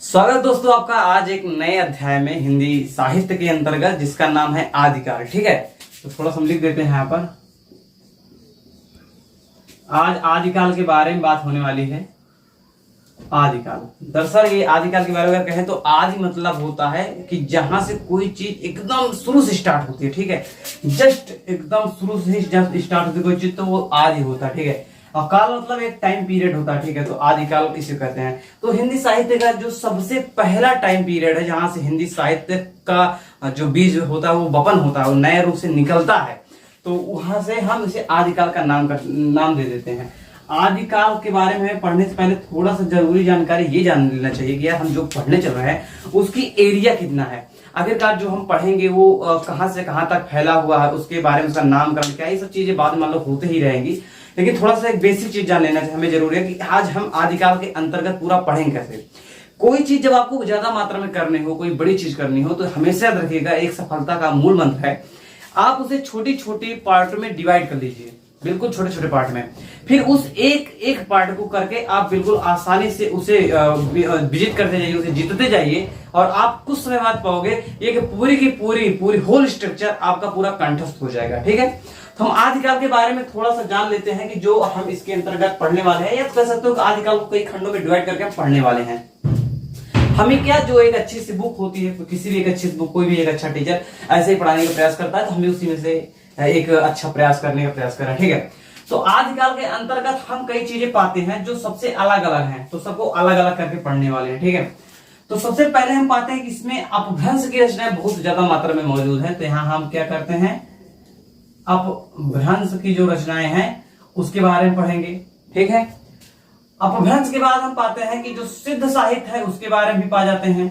स्वागत दोस्तों आपका आज एक नए अध्याय में हिंदी साहित्य के अंतर्गत जिसका नाम है आदिकाल। ठीक है, तो थोड़ा सा हम लिख देते हैं यहाँ पर। आज आदिकाल के बारे में बात होने वाली है। आदिकाल, दरअसल ये आदिकाल के बारे में अगर कहें तो आदि मतलब होता है कि जहां से कोई चीज एकदम शुरू से स्टार्ट होती है। ठीक है, जस्ट एकदम शुरू से जब स्टार्ट होती है कोई चीज तो वो आदि होता है। ठीक है, और काल मतलब एक टाइम पीरियड होता है। ठीक है, तो आदिकाल इसे कहते हैं। तो हिंदी साहित्य का जो सबसे पहला टाइम पीरियड है जहां से हिंदी साहित्य का जो बीज होता है वो बपन होता है, वो नए रूप से निकलता है, तो वहां से हम इसे आदिकाल का नाम दे देते हैं। आदिकाल के बारे में पढ़ने से पहले थोड़ा सा जरूरी जानकारी ये जान लेना चाहिए कि यार हम जो पढ़ने चल रहे हैं उसकी एरिया कितना है। आखिरकार जो हम पढ़ेंगे वो कहां से कहां तक फैला हुआ है, उसके बारे में उसका नामकरण क्या है, ये सब चीजें बाद में मान लो होते ही रहेंगी। लेकिन थोड़ा सा एक बेसिक चीज जान लेना हमें जरूरी है कि आज हम आदिकाल के अंतर्गत पूरा पढ़ेंगे कैसे। कोई चीज जब आपको ज्यादा मात्रा में करनी हो, कोई बड़ी चीज करनी हो, तो हमेशा याद रखिएगा एक सफलता का मूल मंत्र है, आप उसे छोटी छोटी पार्ट में डिवाइड कर लीजिए, बिल्कुल छोटे छोटे पार्ट में। फिर उस एक एक पार्ट को करके आप बिल्कुल आसानी से उसे विजिट करते जाइए, उसे जीतते जाइए, और आप कुछ समय बाद पाओगे ये पूरी की पूरी होल स्ट्रक्चर आपका पूरा कंठस्थ हो जाएगा। ठीक है, तो हम आदिकाल के बारे में थोड़ा सा जान लेते हैं कि जो हम इसके अंतर्गत पढ़ने वाले हैं, या कह सकते हो कि आदिकाल को कई खंडों में डिवाइड करके हम पढ़ने वाले हैं। हमें क्या, जो एक अच्छी सी बुक होती है, किसी भी एक अच्छी बुक, कोई भी एक अच्छा टीचर ऐसे ही पढ़ाने का प्रयास करता है, तो हमें उसी में से एक अच्छा प्रयास करने का प्रयास करें। ठीक है, तो आदिकाल के अंतर्गत हम कई चीजें पाते हैं जो सबसे अलग अलग हैं, तो सबको अलग अलग करके पढ़ने वाले हैं। ठीक है, तो सबसे पहले हम पाते हैं कि इसमें अपभ्रंश की रचनाएं बहुत ज्यादा मात्रा में मौजूद है। तो यहां हम क्या करते हैं, अपभ्रंश की जो रचनाएं हैं उसके बारे में पढ़ेंगे। ठीक है, अपभ्रंश के बाद हम पाते हैं कि जो सिद्ध साहित्य है उसके बारे में भी पा जाते हैं।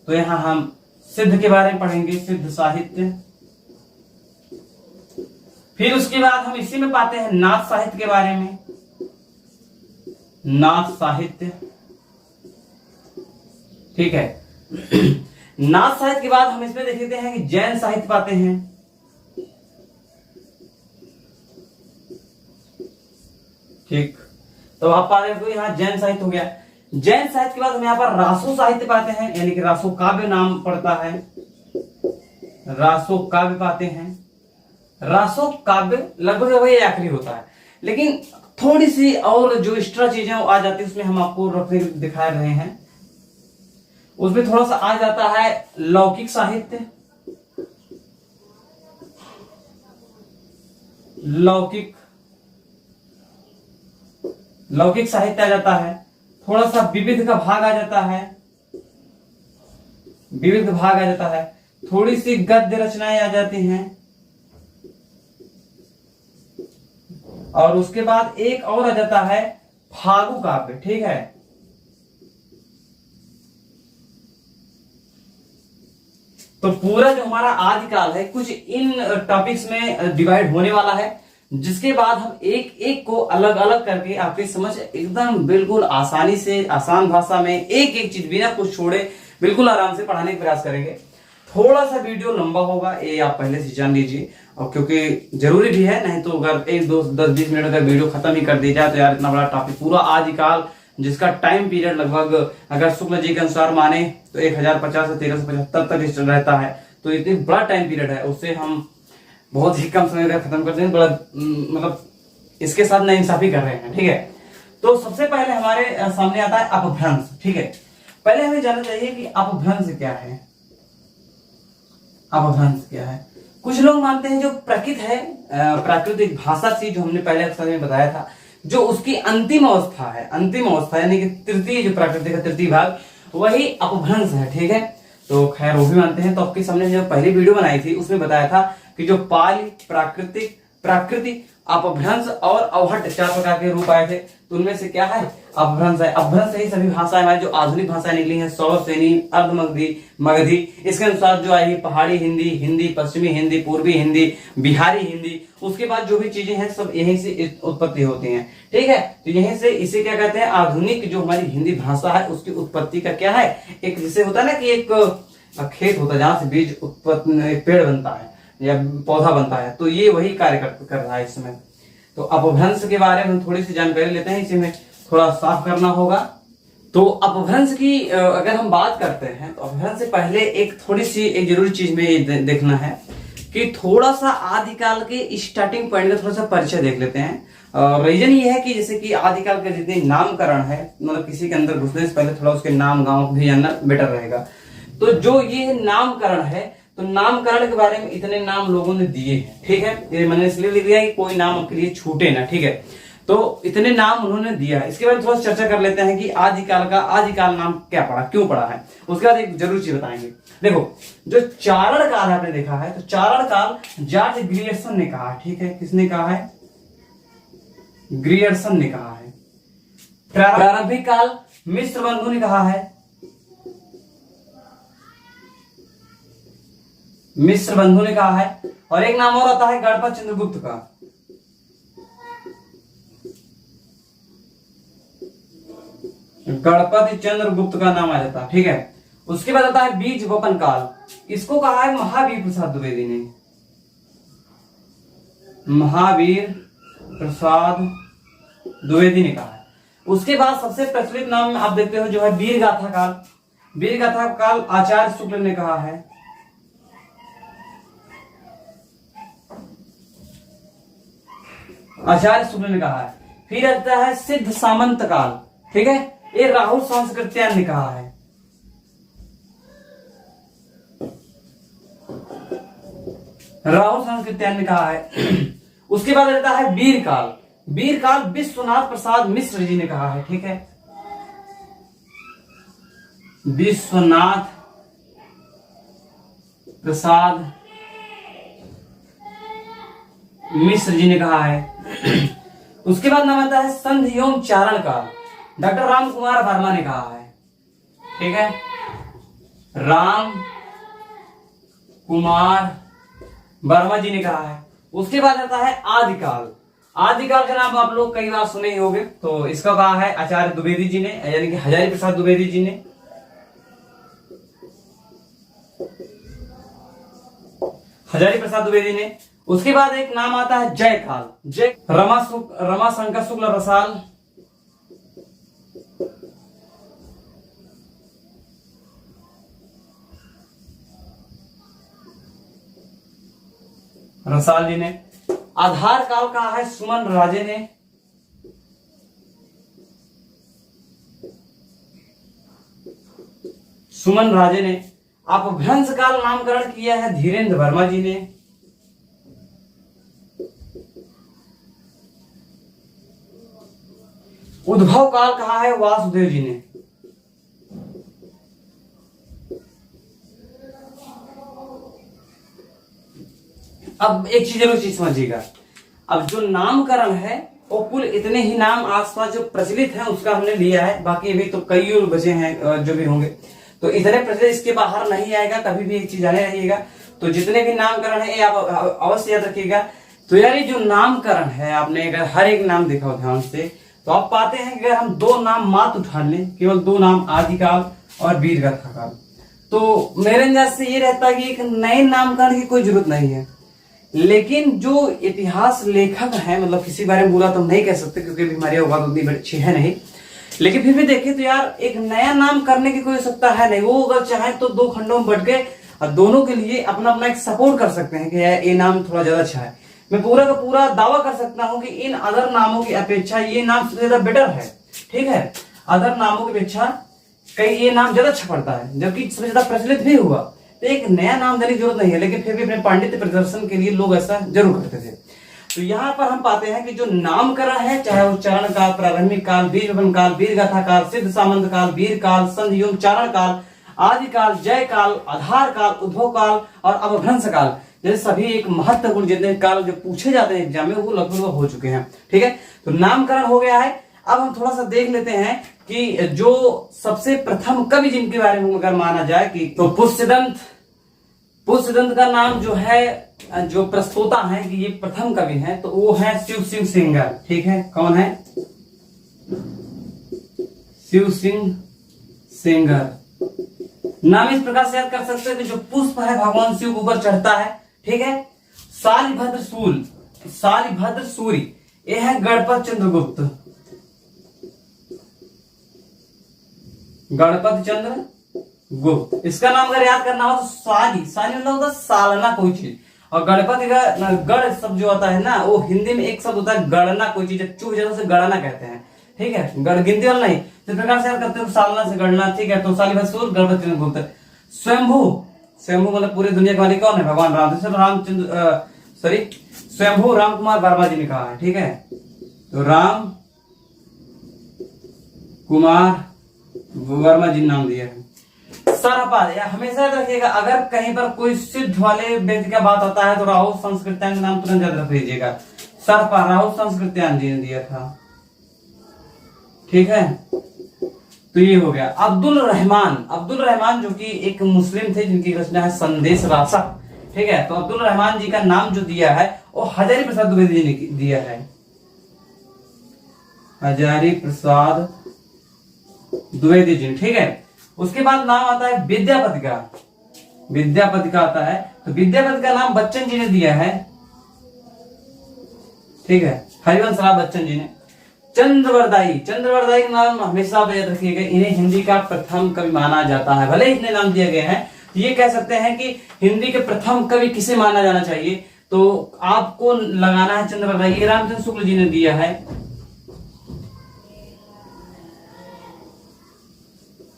तो यहां हम सिद्ध के बारे में पढ़ेंगे, सिद्ध साहित्य। फिर उसके बाद हम इसी में पाते हैं नाथ साहित्य के बारे में, नाथ साहित्य। ठीक है, नाथ साहित्य के बाद हम इसमें देख लेते हैं कि जैन साहित्य पाते हैं। ठीक, तो आप पाते हैं, तो यहां जैन साहित्य हो गया। जैन साहित्य के बाद हम यहां पर रासो साहित्य पाते हैं, यानी कि रासो काव्य नाम पड़ता है, रासो काव्य पाते हैं। रासो काव्य लगभग वही आखिरी होता है, लेकिन थोड़ी सी और जो एक्स्ट्रा चीजें आ जाती है उसमें हम आपको रफली दिखा रहे हैं। उसमें थोड़ा सा आ जाता है लौकिक साहित्य, लौकिक साहित्य आ जाता है। थोड़ा सा विविध का भाग आ जाता है, विविध भाग आ जाता है। थोड़ी सी गद्य रचनाएं आ जाती हैं, और उसके बाद एक और आ जाता है फागु काव्य। ठीक है, तो पूरा जो हमारा आदिकाल है कुछ इन टॉपिक्स में डिवाइड होने वाला है, जिसके बाद हम एक एक को अलग अलग करके आपकी समझ एकदम बिल्कुल आसानी से, आसान भाषा में एक एक चीज बिना कुछ छोड़े बिल्कुल आराम से पढ़ाने का प्रयास करेंगे। थोड़ा सा वीडियो लंबा होगा, ये आप पहले से जान लीजिए, और क्योंकि जरूरी भी है, नहीं तो अगर 1-2-10-20 मिनट का वीडियो खत्म ही कर दी जाए तो यार इतना बड़ा टॉपिक पूरा आदिकाल, जिसका टाइम पीरियड लगभग अगर शुक्ल जी के अनुसार माने तो 1050 से 1375 तक रहता है, तो इतनी बड़ा टाइम पीरियड है, उससे हम बहुत ही कम समय में खत्म कर देंगे। बड़ा मतलब इसके साथ नाइंसाफी कर रहे हैं। ठीक है, तो सबसे पहले हमारे सामने आता है अपभ्रंश। ठीक है, पहले हमें जानना चाहिए कि अपभ्रंश क्या है। अपभ्रंश क्या है? कुछ लोग मानते हैं जो प्रकृत है, प्राकृतिक भाषा से, जो हमने पहले अक्सर में बताया था, जो उसकी अंतिम अवस्था है, अंतिम अवस्था यानी कि तृतीय, जो प्राकृतिक का तृतीय भाग, वही अपभ्रंश है। ठीक है, तो खैर वो भी मानते हैं। तो आपके सामने जो पहली वीडियो बनाई थी उसमें बताया था कि जो पाली, प्राकृतिक, प्राकृतिक, अपभ्रंश और अवहट 4 प्रकार के रूप आए थे, तो उनमें से क्या है, अपभ्रंश है। अपभ्रंश से ही सभी भाषाएं हमारी जो आधुनिक भाषाएं निकली हैं, सौर सेनी, अर्धमगधी, मगधी, इसके अनुसार जो आई पहाड़ी हिंदी, हिंदी पश्चिमी हिंदी, पूर्वी हिंदी, बिहारी हिंदी, उसके बाद जो भी चीजें हैं सब यहीं से उत्पत्ति होती हैं। ठीक है, तो यहीं से इसे क्या कहते हैं, आधुनिक जो हमारी हिंदी भाषा है उसकी उत्पत्ति का क्या है, एक जिसे होता है ना कि एक खेत होता है जहां से बीज उत्पत्ति, एक पेड़ बनता है या पौधा बनता है, तो ये वही कार्य कर रहा है इस समय। तो अपभ्रंश के बारे में थोड़ी सी जानकारी लेते हैं, इसे में थोड़ा साफ करना होगा। तो अपभ्रंश की अगर हम बात करते हैं तो अपभ्रंश से पहले एक थोड़ी सी एक जरूरी चीज में ये देखना है कि थोड़ा सा आदिकाल के स्टार्टिंग पॉइंट का थोड़ा सा परिचय देख लेते हैं। रीजन ये है कि जैसे कि आदिकाल के जितने नामकरण है, मतलब किसी के अंदर घुसने से पहले थोड़ा उसके नाम गांव भी जानना बेटर रहेगा। तो जो ये नामकरण है, तो नामकरण के बारे में इतने नाम लोगों ने दिए हैं, ठीक है। ये मैंने इसलिए लिख दिया कि कोई नाम आपके लिए छूटे ना, ठीक है। तो इतने नाम उन्होंने दिया है। इसके बाद थोड़ा चर्चा कर लेते हैं कि आदिकाल नाम क्या पड़ा, क्यों पड़ा है। उसके बाद एक जरूर चीज बताएंगे। देखो, जो चारण काल आपने देखा है, तो चारण काल जॉर्ज ग्रियर्सन ने कहा, ठीक है। किसने कहा है? ग्रियर्सन ने कहा है। प्रारंभिक काल मिस्र बंधु ने कहा है, मिस्र बंधु ने कहा है। और एक नाम और आता है गणपत चंद्रगुप्त का। गणपति चंद्रगुप्त का नाम आ जाता है, ठीक है। उसके बाद आता है बीज वपन काल। इसको कहा है महावीर प्रसाद द्विवेदी ने। महावीर प्रसाद द्विवेदी ने कहा है। उसके बाद सबसे प्रचलित नाम आप देखते हो जो है वीर गाथा काल। वीर गाथा काल आचार्य शुक्ल ने कहा है। आचार्य शुक्ल ने कहा है। फिर आता है सिद्ध सामंत काल, ठीक है। ये राहुल संस्कृत्यायन ने कहा है। राहुल संस्कृत्यायन ने कहा है। उसके बाद रहता है वीर काल। वीर काल विश्वनाथ प्रसाद मिश्र जी ने कहा है, ठीक है। विश्वनाथ प्रसाद मिश्र जी ने कहा है। उसके बाद नाम आता है संधि एवं चारण काल। डॉक्टर राम कुमार वर्मा ने कहा है, ठीक है। राम कुमार वर्मा जी ने कहा है। उसके बाद आता है आदिकाल। आदिकाल का नाम आप लोग कई बार सुने ही होंगे। तो इसका कहा है आचार्य द्विवेदी जी ने, यानी कि हजारी प्रसाद द्विवेदी जी ने। हजारी प्रसाद द्विवेदी ने। उसके बाद एक नाम आता है जयकाल। जय रमाशंकर शुक्ल रसाल। रसाल जी ने। आधार काल कहा है सुमन राजे ने। सुमन राजे ने। अपभ्रंश काल नामकरण किया है धीरेन्द्र वर्मा जी ने। उद्भव काल कहा है वासुदेव जी ने। अब एक चीज जरूर चीज समझिएगा। अब जो नामकरण है वो कुल इतने ही नाम आसपास जो प्रचलित है उसका हमने लिया है। बाकी अभी तो कई और बचे हैं जो भी होंगे, तो इतने प्रचलित इसके बाहर नहीं आएगा। कभी भी एक चीज जाने रहिएगा, तो जितने भी नामकरण है ये आप अवश्य याद रखिएगा। तो यार ये जो नामकरण है, आपने अगर हर एक नाम देखा हो ध्यान से, तो आप पाते हैं कि अगर हम दो नाम मात्र उठा लें, केवल दो नाम आदिकाल और वीर गाथा काल, तो मेरे अंदाज से ये रहता है कि एक नए नामकरण की कोई जरूरत नहीं है। लेकिन जो इतिहास लेखक है, मतलब किसी बारे में बुरा तो नहीं कह सकते क्योंकि हमारी अवगात उतनी अच्छी है नहीं, लेकिन फिर भी देखिए तो यार एक नया नाम करने की कोई आवश्यकता है नहीं। वो अगर चाहे तो दो खंडों में बट गए और दोनों के लिए अपना अपना एक सपोर्ट कर सकते हैं कि ये नाम थोड़ा ज्यादा अच्छा है। मैं पूरा का पूरा दावा कर सकता हूं कि इन अदर नामों की अपेक्षा ये नाम सबसे ज्यादा बेटर है, ठीक है। अदर नामों की अपेक्षा कई ये नाम ज्यादा अच्छा पड़ता है, जबकि सबसे ज्यादा प्रचलित भी हुआ। तो एक नया नाम देने की जरूरत नहीं है, लेकिन फिर भी अपने पांडित्य प्रदर्शन के लिए लोग ऐसा जरूर करते थे। तो यहाँ पर हम पाते हैं कि जो नामकरण है, चाहे वो चरण काल, प्रारंभिक काल, बीज वपन काल, वीर गाथा काल, सिद्ध सामंत काल, वीर काल, संधि एवं चारण काल, आदिकाल, जय काल, आधार काल, उद्भव काल और अपभ्रंश काल, जैसे सभी एक महत्वपूर्ण जितने काल जो पूछे जाते हैं एग्जाम में वो लगभग हो चुके हैं, ठीक है। तो नामकरण हो गया है। अब हम थोड़ा सा देख लेते हैं कि जो सबसे प्रथम कवि जिनके बारे में अगर माना जाए कि तो पुष्यदंत का नाम जो है, जो प्रस्तोता है कि ये प्रथम कवि है, तो वो है शिव सिंह सेंगर, ठीक है। कौन है? शिव सिंह सेंगर। नाम इस प्रकार से याद कर सकते हैं कि जो पुष्प है भगवान शिव के ऊपर चढ़ता है, ठीक है। शालिभद्र सूर्य, ये है गणपत चंद्रगुप्त। गणपति चंद्र गुप्त। इसका नाम अगर याद करना हो तो सानी, सानी मतलब होता है सालना कोई चीज, और गणपति का गण शब्द जो होता है ना, वो हिंदी में एक शब्द होता है गणना कोई चीज, चूक जाए उसे गणना कहते हैं, ठीक है, गण गिनती वाला नहीं। इस प्रकार से याद करते हो सालना से गणना, ठीक है। तो सालिभासुर गणपति चंद्र गुप्त। स्वयंभू, स्वयंभू मतलब पूरी दुनिया के मालिक कौन है? भगवान राम। रामचंद्र सॉरी स्वयंभू राम कुमार वर्मा जी ने कहा है, ठीक है। तो राम कुमार वर्मा जी ने नाम दिया है। सरपाद, हमेशा याद रखिएगा अगर कहीं पर कोई सिद्ध वाले व्यक्ति का बात आता है तो राहुल संस्कृत्यान का नाम तुरंत याद रख लीजिएगा। सरपा राहुल संस्कृत्यान जी ने दिया था, ठीक है। तो ये हो गया। अब्दुल रहमान, अब्दुल रहमान जो कि एक मुस्लिम थे जिनकी रचना है संदेश रासक, ठीक है। तो अब्दुल रहमान जी का नाम जो दिया है वो हजारी प्रसाद द्विवेदी जी ने दिया है, हजारी प्रसाद द्विवेदी जी, ठीक है। उसके बाद नाम आता है विद्यापति का, विद्यापति का आता है। तो विद्यापति का नाम बच्चन जी ने दिया है, ठीक है, हरिवंश राव बच्चन जी ने। चंद्रवरदाई, चंद्रवरदाई का नाम हमेशा याद रखिएगा, इन्हें हिंदी का प्रथम कवि माना जाता है। भले इतने नाम दिए गए हैं, ये कह सकते हैं कि हिंदी के प्रथम कवि किसे माना जाना चाहिए, तो आपको लगाना है चंद्रवरदाई। ये रामचंद्र शुक्ल जी ने दिया है,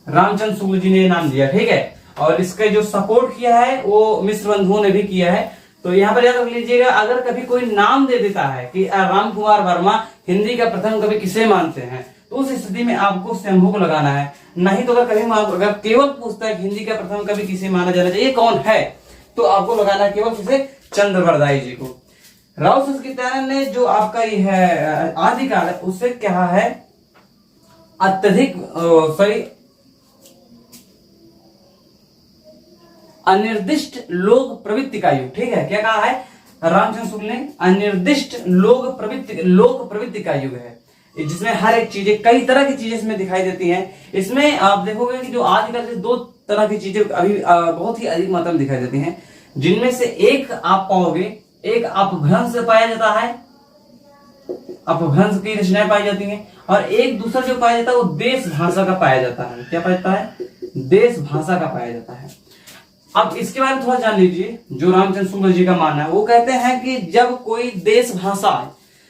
रामचंद्र शुक्ल जी ने नाम दिया, ठीक है। और इसका जो सपोर्ट किया है वो मिश्र बंधुओं ने भी किया है। तो यहाँ पर याद रख लीजिएगा, अगर कभी कोई नाम दे देता है कि राम कुमार वर्मा हिंदी का प्रथम कवि किसे मानते हैं, तो उस स्थिति में आपको स्वयंभू को लगाना है। नहीं तो अगर कभी अगर केवल पूछता है कि हिंदी का प्रथम कवि किसे माना जाना चाहिए, कौन है, तो आपको लगाना है केवल किसे? चंद्रवरदाई जी को। राव संस्कृत्यायन ने जो आपका ये है आदिकाल है, उससे क्या है अत्यधिक सॉरी अनिर्दिष्ट लोक प्रवृत्ति का युग, ठीक है। क्या कहा है रामचंद्र शुक्ल ने? अनिर्दिष्ट लोक प्रवृत्ति का युग है, जिसमें हर एक चीजें, कई तरह की चीजें इसमें दिखाई देती हैं। इसमें आप देखोगे कि जो आजकल से दो तरह की चीजें अभी बहुत ही अधिक मात्रा में दिखाई देती हैं, जिनमें से एक आप पाओगे, एक अपभ्रंश पाया जाता है, अपभ्रंश की रचनाएं पाई जाती हैं, और एक दूसरा जो पाया जाता है वो देश भाषा का पाया जाता है। क्या पाया जाता है? देश भाषा का पाया जाता है। अब इसके बारे में थोड़ा जान लीजिए। जो रामचंद्र शुक्ल जी का मानना है, वो कहते हैं कि जब कोई देश भाषा,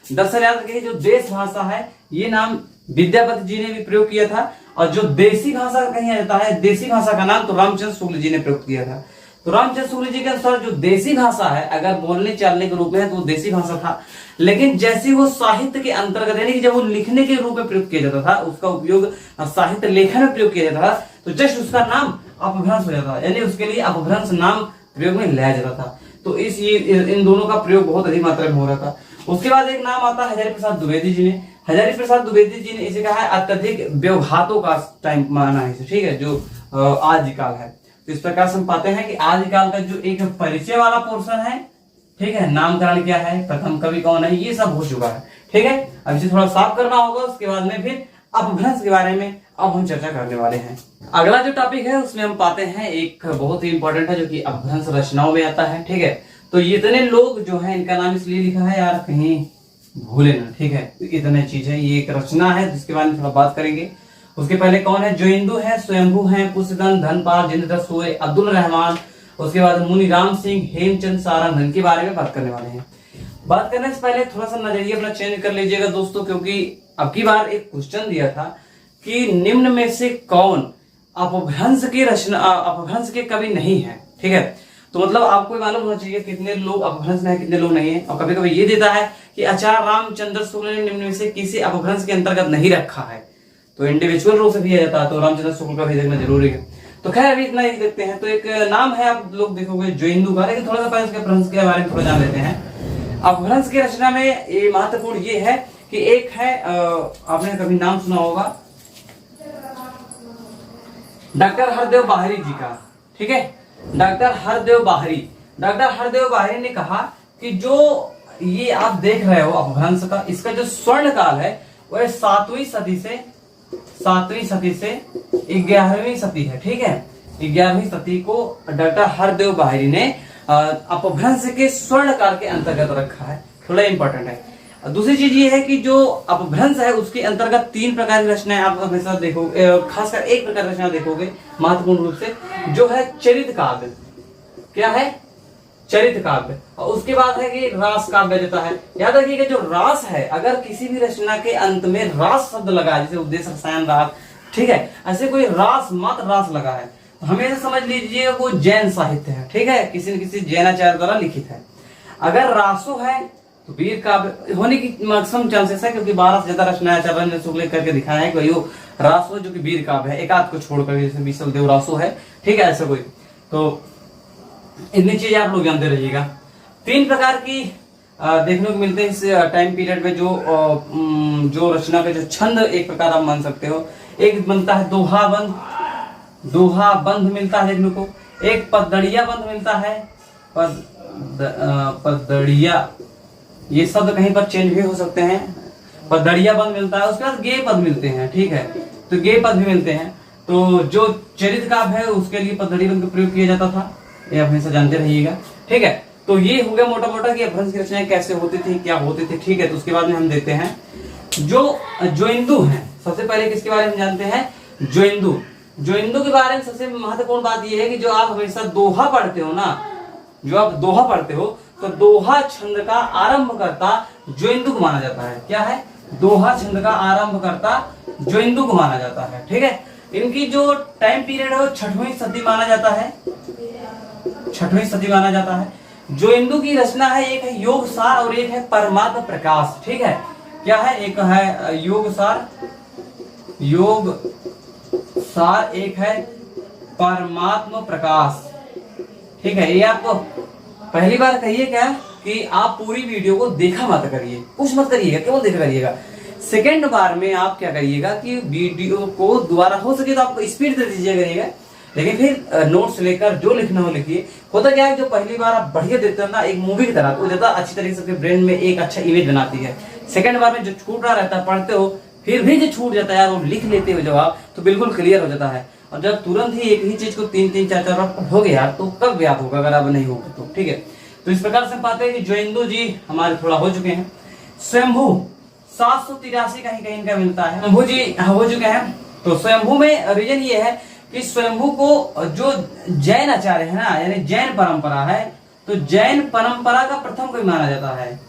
दरअसल याद रखिए जो देश भाषा है ये नाम विद्यापति जी ने भी प्रयोग किया था, और जो देसी भाषा कहीं जाता है, देसी भाषा का नाम तो रामचंद्र शुक्ल जी ने प्रयोग किया था। तो रामचंद्र शुक्ल जी के अनुसार जो देसी भाषा है, अगर बोलने चालने के रूप में है तो वो देसी भाषा था, लेकिन जैसे वो साहित्य के अंतर्गत, यानी कि जब वो लिखने के रूप में प्रयोग किया जाता था, उसका उपयोग साहित्य लेखन में प्रयोग किया जाता था, तो जस्ट उसका नाम अपभ्रंश हो जाता था, यानी उसके लिए अपभ्रंश नाम प्रयोग में लाया जाता था। तो इन दोनों का प्रयोग बहुत अधिक मात्रा में हो रहा था। उसके बाद एक नाम आता है हजारी प्रसाद द्विवेदी जी ने। हजारी प्रसाद द्विवेदी जी ने इसे कहा है अत्यधिक व्यवघातों का टाइम माना है इसे, ठीक है, जो आदिकाल है। तो इस प्रकार से हम पाते हैं कि आदिकाल का जो एक परिचय वाला पोर्शन है, ठीक है, नामकरण क्या है, प्रथम कवि कौन है, ये सब हो चुका है, ठीक है। अब इसे थोड़ा साफ करना होगा, उसके बाद में फिर अपभ्रंश के बारे में अब हम चर्चा करने वाले हैं। अगला जो टॉपिक है उसमें हम पाते हैं एक बहुत ही इंपॉर्टेंट है, जो कि अपभ्रंश रचनाओं में आता है, ठीक है। तो इतने लोग जो है, इनका नाम इसलिए लिखा है यार कहीं भूले ना, ठीक है। तो इतने चीज है, ये एक रचना है जिसके बारे में थोड़ा बात करेंगे। उसके पहले कौन है? जोइंदू है, स्वयंभू है, पुष्पदन, धनपाल, जिंद्र सोय, अब्दुल रहमान। उसके बाद मुनि राम सिंह, हेमचंद सारांगन के बारे में बात करने वाले हैं। बात करने से पहले थोड़ा सा नजरिया अपना चेंज कर लीजिएगा दोस्तों, क्योंकि अब की बार एक क्वेश्चन दिया था कि निम्न में से कौन अपभ्रंश की रचना, अपभ्रंश के कवि नहीं है, ठीक है। तो मतलब आपको मालूम होना चाहिए कितने लोग अपभ्रंश में है, कितने लोग नहीं है। और कभी कभी ये देता है कि आचार्य रामचंद्र शुक्ल ने निम्न में से किसी अपभ्रंश के अंतर्गत नहीं रखा है, तो इंडिविजुअल रूप से भी जाता है, तो रामचंद्र शुक्ल का भी देखना जरूरी है। तो खैर अभी इतना ही देखते हैं। तो एक नाम है, आप लोग देखोगे जोइंदू का, लेकिन थोड़ा सा पहले इसके अपभ्रंश के बारे में थोड़ा जान लेते हैं। अपभ्रंश की रचना में ये महत्वपूर्ण ये है कि एक है, आपने कभी नाम सुना होगा डॉक्टर हरदेव बाहरी जी का, ठीक है, डॉक्टर हरदेव बाहरी। डॉक्टर हरदेव बाहरी ने कहा कि जो ये आप देख रहे हो अपभ्रंश का, इसका जो स्वर्ण काल है वह 7वीं सदी से 11वीं सदी है, ठीक है। 11वीं सदी को डॉक्टर हरदेव बाहरी ने अपभ्रंश के स्वर्ण काल के अंतर्गत रखा है, थोड़ा इंपॉर्टेंट है। दूसरी चीज ये है कि जो अपभ्रंश है उसके अंतर्गत 3 प्रकार की रचनाएं आप हमेशा देखोगे, खासकर एक प्रकार की रचना देखोगे महत्वपूर्ण रूप से, जो है चरित काव्य। क्या है? चरित काव्य। और उसके बाद है कि रास काव्य देता है। याद रखिएगा जो रास है, अगर किसी भी रचना के अंत में रास शब्द लगा है, जैसे उपदेश रसायन रास, ठीक है, ऐसे कोई रास मात्र रास लगा है तो हमेशा समझ लीजिए वो जैन साहित्य है, ठीक है, किसी न किसी जैनाचार्य द्वारा लिखित है। अगर रासो है तो वीर काव्य होने की मैक्सिमम चांसेस है, क्योंकि 12 से ज्यादा रचनाएं आचार्य रंजन शुक्ल ने करके दिखाया है कि वो रासो जो कि वीर काव्य है, एक आध को छोड़कर, जैसे विशल देव रासो है, ठीक है, ऐसा कोई। तो इतनी चीजें आप लोग जानते रहिएगा। 3 प्रकार की देखने को मिलते हैं इस टाइम पीरियड में, जो रचना के जो छंद एक प्रकार आप मान सकते हो। एक बनता है दोहा बंध, दोहा बंध मिलता है देखने को। एक पदड़िया बंध मिलता है, पदड़िया, ये शब्द कहीं पर चेंज भी हो सकते हैं। पदड़िया बंध मिलता है। उसके बाद गे पद मिलते हैं, ठीक है, तो गे पद भी मिलते हैं। तो जो चरित काव्य है उसके लिए पदड़ी बंध का प्रयोग किया जाता था, ये आप हमेशा जानते रहिएगा, ठीक है। तो ये हो गया मोटा मोटा कि अपभ्रंश की रचनाएं कैसे होती थी, क्या होती थी, ठीक है। तो उसके बाद में हम देखते हैं जो इंदु है। सबसे पहले किसके बारे में जानते हैं? जो इंदु के बारे में सबसे महत्वपूर्ण बात यह है कि जो आप हमेशा दोहा पढ़ते हो ना, जो आप दोहा पढ़ते हो, तो दोहा छंद का आरंभकर्ता जो इंदु को माना जाता है। क्या है? दोहा छंद का आरंभकर्ता जो इंदु को माना जाता है, ठीक है। इनकी जो टाइम पीरियड है वो 6वीं सदी माना जाता है, 6वीं सदी माना जाता है। जो इंदु की रचना है, एक है योग सार और एक है परमात्म प्रकाश, ठीक है। क्या है? एक है योग सार, एक है परमात्म प्रकाश, ठीक है। ये आपको पहली बार कहिए क्या कि आप पूरी वीडियो को देखा मत करिए, कुछ मत करिएगा, केवल देखा करिएगा। सेकेंड बार में आप क्या करिएगा कि वीडियो को दोबारा हो सके तो आप स्पीड दे दीजिए करिएगा, लेकिन फिर नोट्स लेकर जो लिखना हो लिखिए। होता क्या है, जो पहली बार आप बढ़िया देते हो ना, एक मूवी की तरह, तो ज्यादा अच्छी तरीके से ब्रेन में एक अच्छा इमेज बनाती है। सेकंड बार में जो छूट रहा रहता है, पढ़ते हो फिर भी जो छूट जाता है यार, वो लिख लेते हो जवाब, तो बिल्कुल क्लियर हो जाता है। और जब तुरंत ही एक ही चीज को 3-3, 4-4 बार पढ़ोगे यार, तो कब याद होगा अगर अब नहीं होगा तो, ठीक है। तो इस प्रकार से हम पाते हैं कि जो इंदु जी हमारे थोड़ा हो चुके हैं। स्वयंभू 783 कहीं कहीं का मिलता है, स्वयंभू जी हो चुके हैं। तो स्वयंभू में रीजन ये है कि स्वयंभू को जो जैन आचार्य है ना, यानी जैन परंपरा है, तो जैन परंपरा का प्रथम कवि माना जाता है।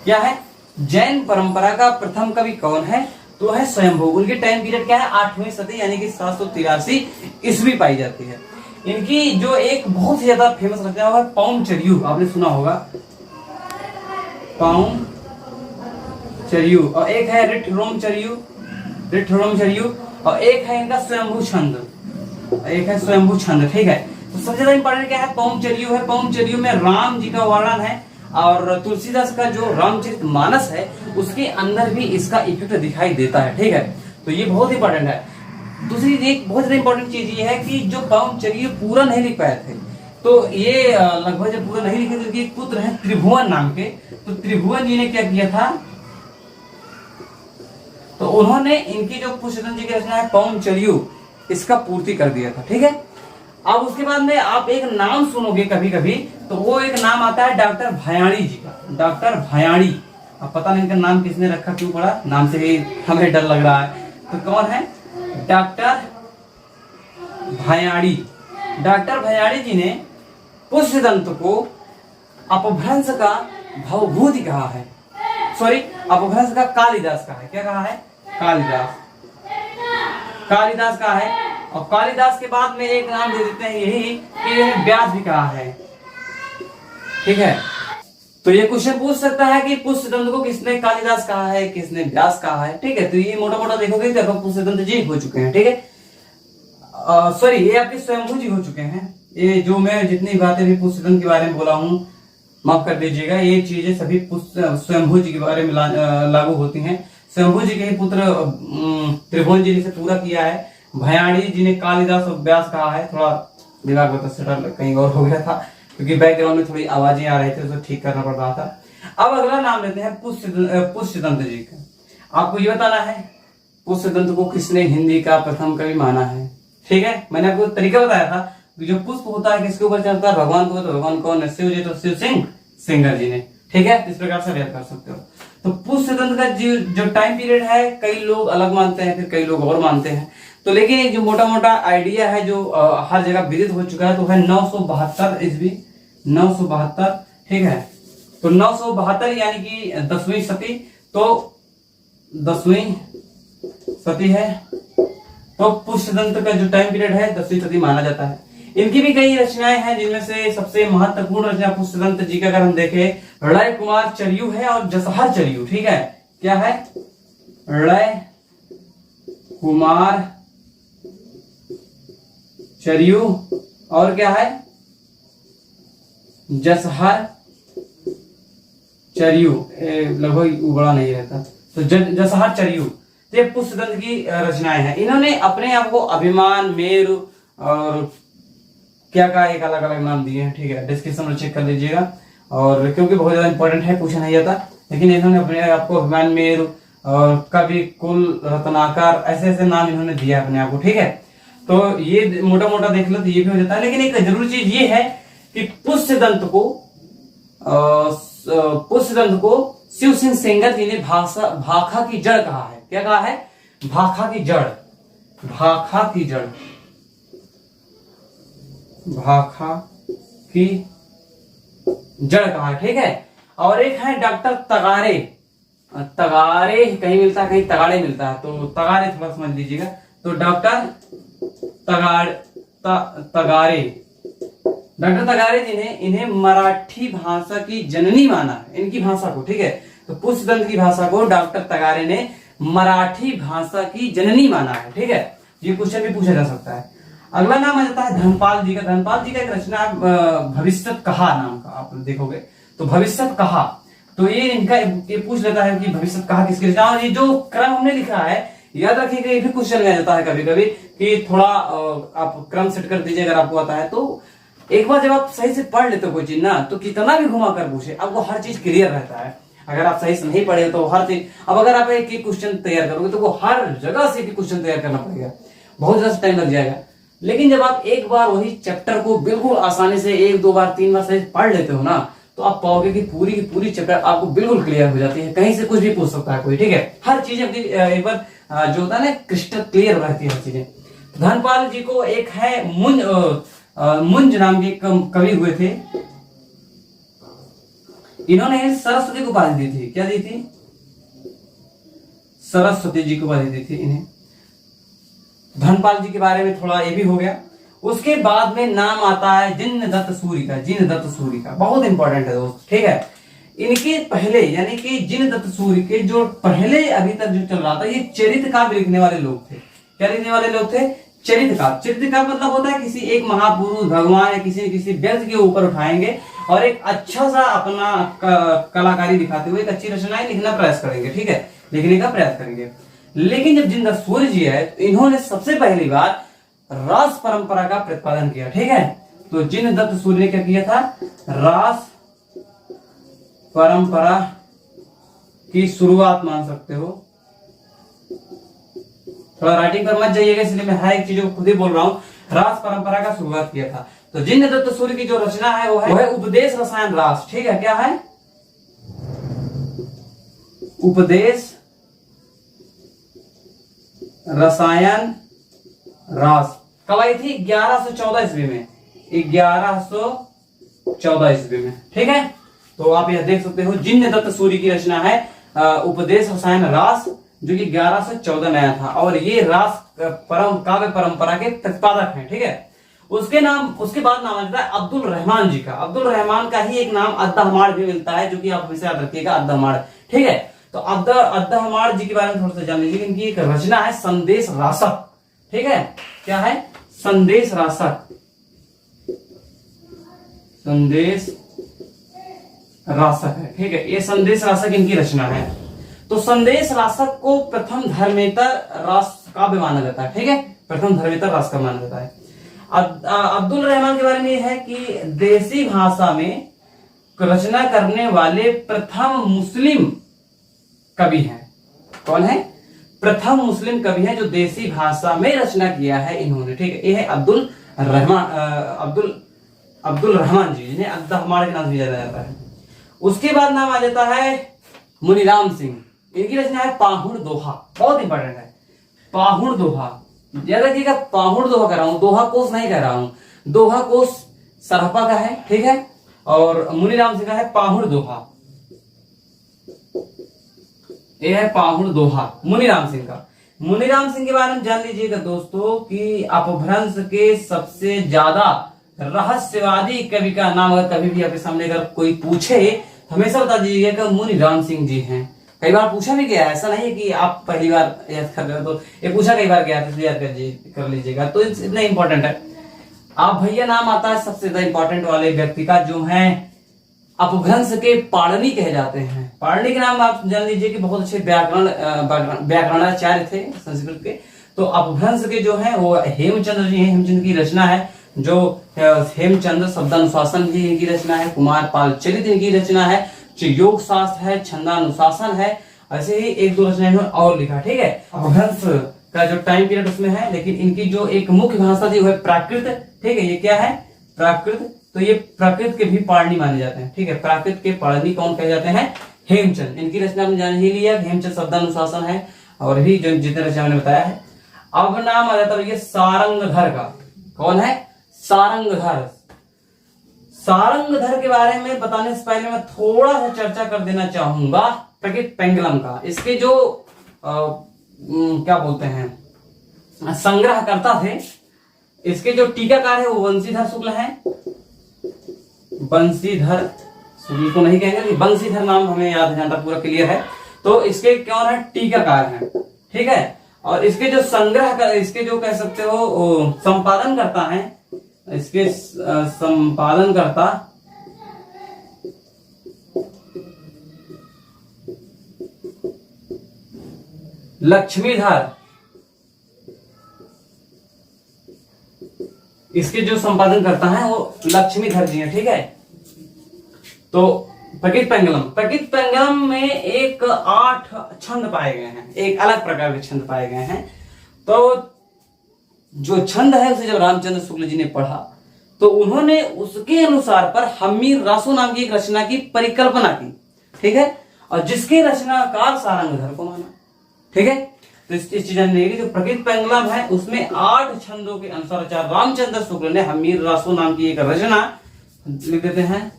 क्या है? जैन परंपरा का प्रथम कवि कौन है? तो है स्वयंभू। उनके टाइम पीरियड क्या है? 8वीं सदी, यानी कि 783 ईस्वी पाई जाती है। इनकी जो एक बहुत ही ज्यादा फेमस रचना है पौंचर्यू, आपने सुना होगा, पौंचर्यू। और एक है रिठरोमचर्यू, और एक है इनका स्वयंभू छंद, ठीक है। तो सबसे ज्यादा इंपॉर्टेंट क्या है? पौंचर्यू है। पौंचर्यू में राम जी का वर्णन है, और तुलसीदास का जो रामचरितमानस है उसके अंदर भी इसका इफेक्ट दिखाई देता है, ठीक है। तो ये बहुत इंपॉर्टेंट है। दूसरी एक बहुत ज्यादा इंपॉर्टेंट चीज ये है कि जो पौंचर्यू पूरा नहीं लिख पाए थे, तो ये लगभग जब पूरा नहीं लिखे थे, एक पुत्र है त्रिभुवन नाम के, तो त्रिभुवन जी ने क्या किया था, तो उन्होंने इनकी जो पुष्पदंत जी की रचना है पौंचर्यू, इसका पूर्ति कर दिया था, ठीक है। अब उसके बाद में आप एक नाम सुनोगे कभी कभी, तो वो एक नाम आता है डॉक्टर भयाणी जी का, डॉक्टर भयाणी। अब पता नहीं इनका नाम किसने रखा, क्यों पड़ा, नाम से ही हमें डर लग रहा है। तो कौन है? डॉक्टर भयाणी। डॉक्टर भयाणी जी ने पुष्पदंत को अपभ्रंश का भवभूति कहा है, सॉरी अपभ्रंश का कालिदास कहा है। क्या कहा है? कालिदास कहा है। और कालिदास के बाद में एक नाम दे देते हैं यही कि व्यास भी कहा है, ठीक है। तो ये क्वेश्चन पूछ सकता है कि पुष्पदंत को किसने कालिदास कहा है, किसने व्यास कहा है, ठीक है। तो ये मोटा मोटा देखोगे तो पुष्पदंत जी हो चुके हैं, ठीक है। सॉरी, ये आपके स्वयंभू जी हो चुके हैं। ये जो मैं जितनी बातें भी पुष्पदंत के बारे में बोला हूँ, माफ कर दीजिएगा, ये चीजें सभी स्वयंभू जी के बारे में लागू होती हैं। स्वयंभू जी के ही पुत्र त्रिभुवन जी ने इसे पूरा किया है। भयाणी जी ने कालिदास और व्यास कहा है। थोड़ा दिमाग में सेटल कहीं और हो गया था, क्योंकि बैकग्राउंड में थोड़ी आवाजें आ रही थी, तो ठीक करना पड़ रहा था। अब अगला नाम लेते हैं पुष्पदंत जी का। आपको ये बताना है पुष्पदंत को किसने हिंदी का प्रथम कवि माना है, ठीक है। मैंने आपको तरीका बताया था, जो पुष्प होता है किसके ऊपर चढ़ता है? भगवान को। तो भगवान कौन है? शिव जी। तो शिव सिंह सेंगर जी ने। ठीक है, इस प्रकार से व्यक्त कर सकते हो। तो पुष्य तंत्र का जो टाइम पीरियड है, कई लोग अलग मानते हैं, फिर कई लोग और मानते हैं। तो लेकिन एक जो मोटा मोटा आइडिया है जो हर जगह विदित हो चुका है, तो है 972 ईस्वी, 972। ठीक है, तो 972 यानी कि 10वीं सदी, तो 10वीं सदी है। तो पुष्य तंत्र का जो टाइम पीरियड है 10वीं सदी माना जाता है। इनकी भी कई रचनाएं हैं, जिनमें से सबसे महत्वपूर्ण रचना पुष्य तंत्र जी का अगर हम देखें, ऋय कुमार चरियु है और जसहर चरियु। ठीक है, क्या है? ऋय कुमार चरियु और क्या है? जसहर चरियु। लगभग बड़ा नहीं रहता, तो जसहर चरियु। तो ये पुष्य तंत्र की रचनाएं हैं। इन्होंने अपने आप को अभिमान, मेरु और क्या का एक अलग अलग नाम दिए हैं। ठीक है, डिस्क्रिप्शन में चेक कर लीजिएगा, और क्योंकि बहुत ज्यादा इंपॉर्टेंट है, पूछा नहीं जाता। लेकिन इन्होंने अपने आपको अभिमान, मेरु और कवि, कुल, रत्नाकर, ऐसे ऐसे नाम इन्होंने दिया अपने आप को। ठीक है, तो ये मोटा मोटा देख लो तो ये भी हो जाता है। लेकिन एक जरूरी चीज ये है कि पुष्य तंत्र को शिव सिंह सेंगर जी ने भाखा की जड़ कहा है। क्या कहा है? भाखा की जड़, भाखा की जड़, भाखा की जड़ कहा है। ठीक है, और एक है डॉक्टर तगारे। तगारे कहीं मिलता है, कहीं तगाड़े मिलता है, तो तगारे थोड़ा समझ लीजिएगा। तो डॉक्टर तगारे, डॉक्टर तगारे जी ने इन्हें मराठी भाषा की जननी माना है, इनकी भाषा को। ठीक है, तो पुष्य तंत्र की भाषा को डॉक्टर तगारे ने मराठी भाषा की जननी माना है। ठीक है, ये क्वेश्चन भी पूछा जा सकता है। अगला नाम आ जाता है धनपाल जी का। धनपाल जी का एक रचना भविष्यत कहा नाम का, आप देखोगे तो भविष्यत कहा, तो ये इनका ये पूछ लेता है कि भविष्यत कहा किसकी रचना। और ये जो क्रम हमने लिखा है, याद रखिएगा, ये भी क्वेश्चन में आ जाता है कभी कभी कि थोड़ा आप क्रम सेट कर दीजिए, अगर आपको आता है तो। एक बार जब आप सही से पढ़ लेते हो कोई चीज ना, तो कितना भी घुमा कर पूछे आपको हर चीज क्लियर रहता है। अगर आप सही से नहीं पढ़े तो हर चीज, अब अगर आप एक क्वेश्चन तैयार करोगे तो वो हर जगह से क्वेश्चन तैयार करना पड़ेगा, बहुत ज्यादा टाइम लग जाएगा। लेकिन जब आप एक बार वही चैप्टर को बिल्कुल आसानी से 1, 2 बार, 3 बार सही पढ़ लेते हो ना, तो आप पाओगे कि पूरी की पूरी चैप्टर आपको बिल्कुल क्लियर हो जाती है। कहीं से कुछ भी पूछ सकता है कोई। ठीक है, हर चीज अपनी एक बार जो होता है ना क्रिस्टल क्लियर रहती है हर चीजें। धनपाल जी को एक है मुंज नाम के कवि हुए थे, इन्होंने सरस्वती को उपाधि दी थी। क्या दी थी? सरस्वती जी को उपाधि दी थी इन्हें। धनपाल जी के बारे में थोड़ा ये भी हो गया। उसके बाद में नाम आता है जिनदत्त सूरि का। जिनदत्त सूरि का बहुत इंपॉर्टेंट है दोस्त। ठीक है, इनके पहले यानी कि जिनदत्त सूरि के जो पहले अभी तक जो चल रहा था, ये चरित्र काव्य लिखने वाले लोग थे। क्या लिखने वाले लोग थे? चरित्र काव्य। चरित्र काव्य मतलब होता है किसी एक महापुरुष, भगवान या किसी व्यक्ति के ऊपर उठाएंगे और एक अच्छा सा अपना कलाकारी दिखाते हुए एक अच्छी रचनाएं लिखना प्रयास करेंगे। ठीक है, लिखने का प्रयास करेंगे। लेकिन जब जिनदत्त सूरि जी है, तो इन्होंने सबसे पहली बार रास परंपरा का प्रतिपादन किया। ठीक है, तो जिनदत्त सूरि ने क्या किया था? रास परंपरा की शुरुआत मान सकते हो। थोड़ा राइटिंग पर मत जाइएगा, इसलिए मैं हर एक चीजों को खुद ही बोल रहा हूं। रास परंपरा का शुरुआत किया था। तो जिनदत्त सूरि की जो रचना है वो है उपदेश रसायन रास। ठीक है, क्या है? उपदेश रसायन रास। कब आई थी? 1114 ईस्वी में। 1114 ईस्वी में। ठीक है, तो आप यह देख सकते हो जिनदत्त सूरि की रचना है उपदेश रसायन रास, जो कि 1114 में आया था। और ये रास काव्य परंपरा के प्रतिपादक हैं। ठीक है, उसके बाद नाम आता है अब्दुल रहमान जी का। अब्दुल रहमान का ही एक नाम अद्दहमाड़ भी मिलता है, जो कि आप हमेशा याद रखिएगा, अद्दहमाड़। ठीक है, तो अद्दहमाड़ जी के बारे में थोड़ा सा जान लीजिए। इनकी एक रचना है संदेश रासक। ठीक है, क्या है? संदेश रासक। संदेश रासक है। ठीक है, ये संदेश रासक इनकी रचना है। तो संदेश रासक को प्रथम धर्मेतर रास काव्य माना जाता है। ठीक है, प्रथम धर्मेतर रास काव्य माना जाता है। अब्दुल रहमान के बारे में यह है कि देसी भाषा में रचना करने वाले प्रथम मुस्लिम कवि हैं। कौन है? प्रथम मुस्लिम कवि है जो देसी भाषा में रचना किया है इन्होंने। ठीक है, ये है अब्दुल रहमान जी, जिन्हें अद्दहमाड़ के नाम से जाना जाता है। उसके बाद नाम आ जाता है मुनिराम सिंह। इनकी रचना है पाहुड़ दोहा, बहुत इंपॉर्टेंट है। पाहुड़ दोहा, याद रखिएगा, पाहुड़ दोहा कह रहा हूं, दोहा कोश नहीं कह रहा हूं। दोहा कोश सरहपा का है, ठीक है, और मुनिराम सिंह का है पाहुड़ दोहा। यह है पाहुड़ दोहा मुनिराम सिंह का। मुनिराम सिंह के बारे में जान लीजिएगा दोस्तों कि अपभ्रंश के सबसे ज्यादा रहस्यवादी कवि का नाम अगर कभी भी आपके सामने अगर कोई पूछे तो हमेशा बता दीजिएगा कि मुनिराम सिंह जी हैं। कई बार पूछा भी गया है, ऐसा नहीं है कि आप पहली बार याद कर रहे हो, तो ये पूछा कई बार गया था, याद कर लीजिएगा। तो इतना इंपॉर्टेंट है। आप भैया नाम आता है सबसे ज्यादा इंपॉर्टेंट वाले व्यक्ति का, जो है अपभ्रंश के पाणिनि कहे जाते हैं। पाणिनि के नाम आप जान लीजिए कि बहुत अच्छे व्याकरणाचार्य थे संस्कृत के। तो अपभ्रंश के जो है वो हेमचंद्र जी हैं। हेमचंद्र की रचना है, जो हेमचंद्र शब्दानुशासन भी इनकी रचना है, कुमार पाल चरित इनकी रचना है, योग शास्त्र है, छंदानुशासन है, ऐसे ही एक दो रचनाएं और लिखा, ठीक है। अपभ्रंश का जो टाइम पीरियड उसमें है, लेकिन इनकी जो एक मुख्य भाषा थी वो है प्राकृत, ठीक है। ये क्या है? प्राकृत। तो ये प्राकृत के भी पाणिनि माने जाते हैं, ठीक है। प्राकृत के पाणिनि कौन कहे जाते हैं? हेमचंद। इनकी रचना में जान ही लिया, हेमचंद शब्दानुशासन है, और भी जो जितने रचना मैंने बताया है। अब नाम आ जाता है सारंगधर का। कौन है? सारंगधर। सारंगधर के बारे में बताने से पहले मैं थोड़ा सा चर्चा कर देना चाहूंगा प्रकृत पेंगलम का। इसके जो क्या बोलते हैं संग्रहकर्ता थे, इसके जो टीकाकार है वो बंशीधर शुक्ल है। बंशीधर शुक्ल को नहीं कहेंगे, बंशीधर नाम हमें याद है, पूरा क्लियर है। तो इसके कौन है? टीकाकार हैं, ठीक है। और इसके जो संग्रह कर, इसके जो कह सकते हो संपादन करता है, इसके संपादन करता लक्ष्मीधर। इसके जो संपादन करता है वो लक्ष्मीधर जी हैं, ठीक है। तो प्रकृत पेंगलम में एक 8 छंद पाए गए हैं, एक अलग प्रकार के छंद पाए गए हैं। तो जो छंद है उसे जब रामचंद्र शुक्ल जी ने पढ़ा तो उन्होंने उसके अनुसार पर हम्मीर रासो नाम की एक रचना की परिकल्पना की, ठीक है, और जिसके रचनाकार सारंगधर को माना, ठीक है। तो इस चीज जानने की जो प्रकृत पेंगलम है उसमें 8 छंदों के अनुसार आचार्य रामचंद्र शुक्ल ने हम्मीर रासो नाम की एक रचना लिख देते हैं,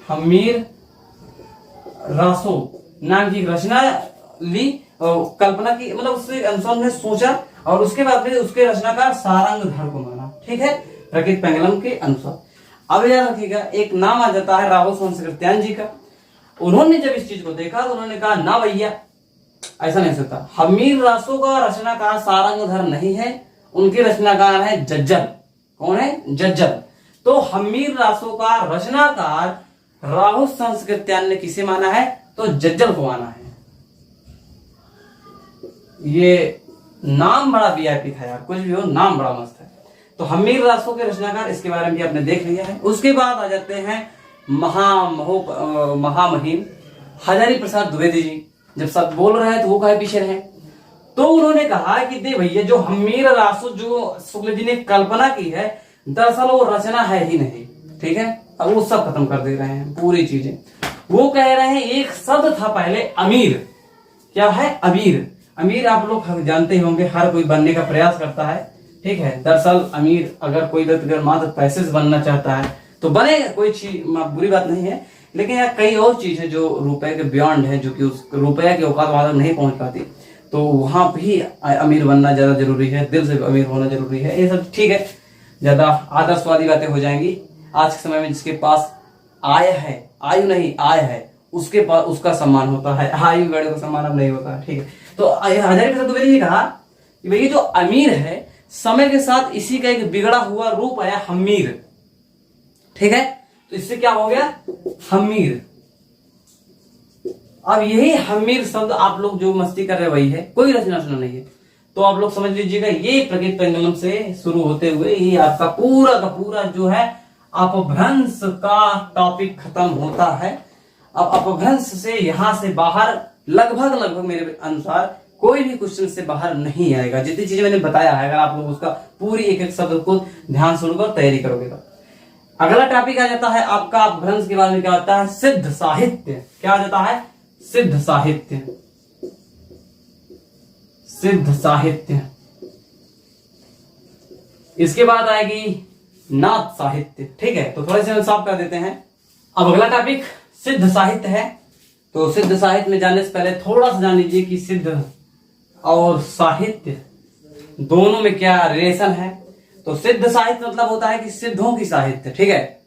हम्मीर रासो नाम की रचना ली और कल्पना की, मतलब उसके अनुसार ने सोचा और उसके बाद फिर उसके रचनाकार सारंगधर को माना, ठीक है, प्रकृत पेंगलम के अनुसार। अब याद रखिएगा एक नाम आ जाता है राघव संस्कृत्यायन जी का। उन्होंने जब इस चीज को देखा तो उन्होंने कहा ना भैया ऐसा नहीं सकता, हम्मीर रासो का रचनाकार सारंगधर नहीं है, उनके रचनाकार है जज्जल। कौन है? जज्जल। तो हम्मीर रासो का रचनाकार राघव संस्कृत्यायन ने किसे माना है? तो जज्जल को माना है। ये नाम बड़ा वीआईपी था यार, कुछ भी हो नाम बड़ा मस्त है। तो हम्मीर रासो के रचनाकार, इसके बारे में भी आपने देख लिया है। उसके बाद आ जाते हैं महामहिम हजारी प्रसाद द्विवेदी जी। जब सब बोल रहे हैं तो वो कहे पीछे रहे। तो उन्होंने कहा कि दे भैया जो हम्मीर रासो जो शुक्ल जी ने कल्पना की है दरअसल वो रचना है ही नहीं, ठीक है। अब वो सब खत्म कर दे रहे हैं पूरी चीजें। वो कह रहे हैं एक शब्द था पहले अमीर। क्या है? अमीर। अमीर आप लोग जानते ही होंगे, हर कोई बनने का प्रयास करता है, ठीक है। दरअसल अमीर अगर कोई व्यक्ति मात्र पैसे से बनना चाहता है तो बनेगा, कोई चीज बुरी बात नहीं है। लेकिन यार कई और चीज है जो रुपए के बियॉन्ड है, जो कि उस रुपया के औकात वहां तक नहीं पहुंच पाती, तो वहां भी अमीर बनना ज्यादा जरूरी है, दिल से अमीर होना जरूरी है। ये सब ठीक है, ज्यादा आदर्शवादी बातें हो जाएंगी। आज के समय में जिसके पास आय है, आयु नहीं आय है, उसके पास उसका सम्मान होता है, आयु बड़े को सम्मान अब नहीं होता, ठीक है। तो हजारी प्रसाद द्विवेदी ने कहा कि भाई जो अमीर है समय के साथ इसी का एक बिगड़ा हुआ रूप आया हम्मीर, ठीक है। तो इससे क्या हो गया? हम्मीर। अब यही हम्मीर शब्द आप लोग जो मस्ती कर रहे वही है, कोई रचना नहीं है। तो आप लोग समझ लीजिएगा ये प्रकृत पेंगलम से शुरू होते हुए ये आपका पूरा का पूरा जो है अपभ्रंश का टॉपिक खत्म होता है। अब अपभ्रंश से यहां से बाहर लगभग मेरे अनुसार कोई भी क्वेश्चन से बाहर नहीं आएगा। जितनी चीजें मैंने बताया है अगर आप लोग उसका पूरी एक एक शब्द को ध्यान सुनकर तैयारी करोगे तो अगला टॉपिक आ जाता है आपका अपभ्रंश के बाद में क्या होता है, सिद्ध साहित्य। क्या आ जाता है, सिद्ध साहित्य। सिद्ध साहित्य। इसके बाद आएगी नाथ साहित्य। ठीक है, तो थोड़े से हम साफ कर देते हैं। अब अगला टॉपिक सिद्ध साहित्य है। तो सिद्ध साहित्य में जाने से पहले थोड़ा सा जान लीजिए कि सिद्ध और साहित्य दोनों में क्या रिलेशन है। तो सिद्ध साहित्य मतलब होता है कि सिद्धों की साहित्य। ठीक है,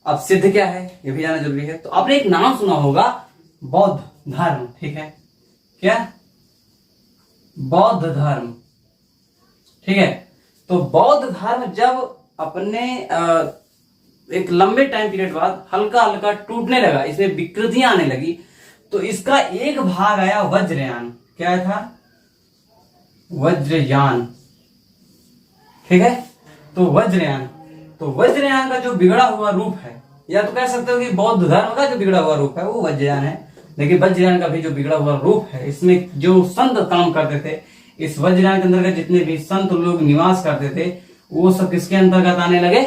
अब सिद्ध क्या है ये भी जानना जरूरी है। तो आपने एक नाम सुना होगा, बौद्ध धर्म। ठीक है, क्या, बौद्ध धर्म। ठीक है, तो बौद्ध धर्म जब अपने एक लंबे टाइम पीरियड बाद हल्का हल्का टूटने लगा, इसमें विकृतियां आने लगी, तो इसका एक भाग आया वज्रयान। क्या था, वज्रयान। ठीक है, तो वज्रयान का जो बिगड़ा हुआ रूप है, या तो कह सकते हो कि बौद्ध धर्म का जो बिगड़ा हुआ रूप है वो वज्रयान है। लेकिन वज्रयान का भी जो बिगड़ा हुआ रूप है, इसमें जो संत काम करते थे, इस वज्रयान के अंतर्गत जितने भी संत लोग निवास करते थे, वो सब किसके अंतर्गत आने लगे,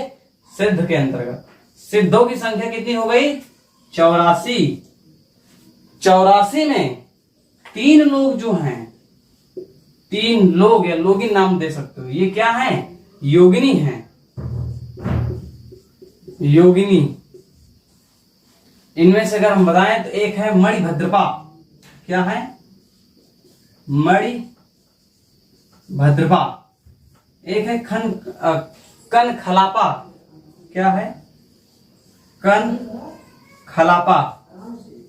सिद्ध के अंतर्गत। सिद्धों की संख्या कितनी हो गई, 84। 84 में 3 लोग जो हैं, 3 लोग या लोगिन नाम दे सकते हो, ये क्या है, योगिनी है। योगिनी, इनमें से अगर हम बताएं तो एक है मणिभद्रपा। क्या है, मणिभद्रपा। एक है कनखलापा। क्या है, कनखलापा।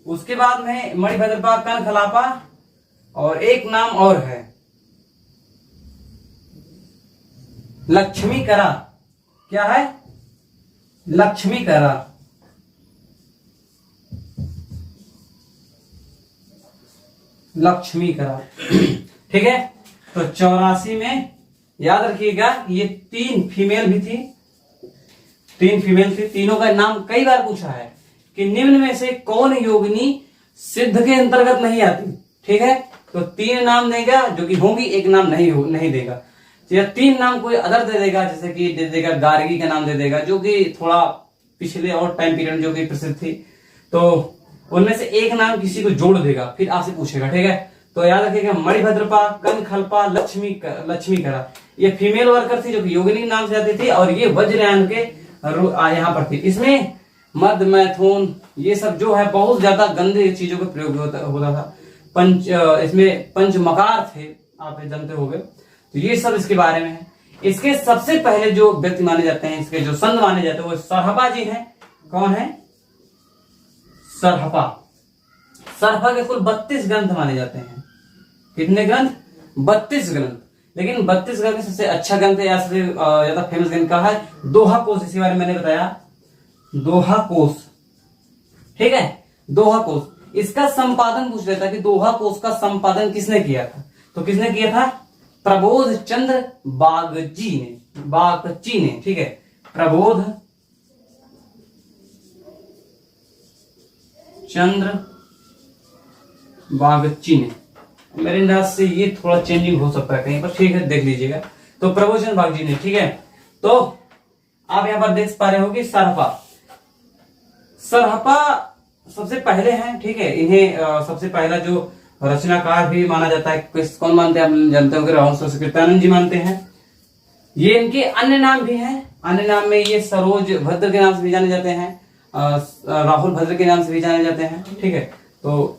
उसके बाद में मणिभद्रपा, कनखलापा, और एक नाम और है लक्ष्मीकरा। क्या है, लक्ष्मीकरा। लक्ष्मीकरा। ठीक है, तो 84 में याद रखिएगा ये 3 फीमेल भी थी, 3 फीमेल थी। तीनों का नाम कई बार पूछा है कि निम्न में से कौन योगिनी सिद्ध के अंतर्गत नहीं आती। ठीक है, तो 3 नाम देगा जो कि होंगी, एक नाम नहीं देगा। तो या 3 नाम कोई अदर दे देगा, जैसे कि दे देगा गार्गी का नाम दे देगा, जो कि थोड़ा पिछले और टाइम पीरियड जो कि प्रसिद्ध थी। तो उनमें से एक नाम किसी को जोड़ देगा, फिर आपसे पूछेगा। ठीक है, तो याद रखिएगा मणिभद्रपा, कनखलपा, लक्ष्मीकरा, ये फीमेल वर्कर थी जो कि योगिनी नाम से आती थी, और ये वज्रयान के यहाँ पर थी। इसमें मद, मैथुन, ये सब जो है बहुत ज्यादा गंदे चीजों का प्रयोग होता था। इसमें पंचमकार थे, आप जानते होंगे। तो ये सब इसके बारे में है। इसके सबसे पहले जो व्यक्ति माने जाते हैं, इसके जो संत माने जाते हैं, वो सरहपा जी हैं। कौन है, सरहपा। सरहपा के कुल 32 ग्रंथ माने जाते हैं। कितने ग्रंथ, 32 ग्रंथ। लेकिन 32 ग्रंथ में सबसे अच्छा ग्रंथ या सबसे ज्यादा फेमस ग्रंथ का है दोहा कोश। इसी बारे में मैंने बताया, दोहा कोश। ठीक है, दोहा कोश। इसका संपादन पूछ लेता कि दोहा कोश का संपादन किसने किया था। तो किसने किया था, प्रबोध चंद्र बागची ने। ठीक है, प्रबोध चंद्र बागची ने। मेरे अंदाज से ये थोड़ा चेंजिंग हो सकता है कहीं पर, ठीक है, देख लीजिएगा। तो प्रबोधन बागची ने। ठीक है, तो आप यहां पर देख पा रहे हो कि सरहपा सबसे पहले हैं। ठीक है, इन्हें सबसे पहला जो रचनाकार भी माना जाता है, कौन मानते हैं, आप जानते हो कि राहुल संस्कृतानंद जी मानते हैं। ये इनके अन्य नाम भी हैं। अन्य नाम में ये सरोज भद्र के नाम से भी जाने जाते हैं, राहुल भद्र के नाम से भी जाने जाते हैं। ठीक है, तो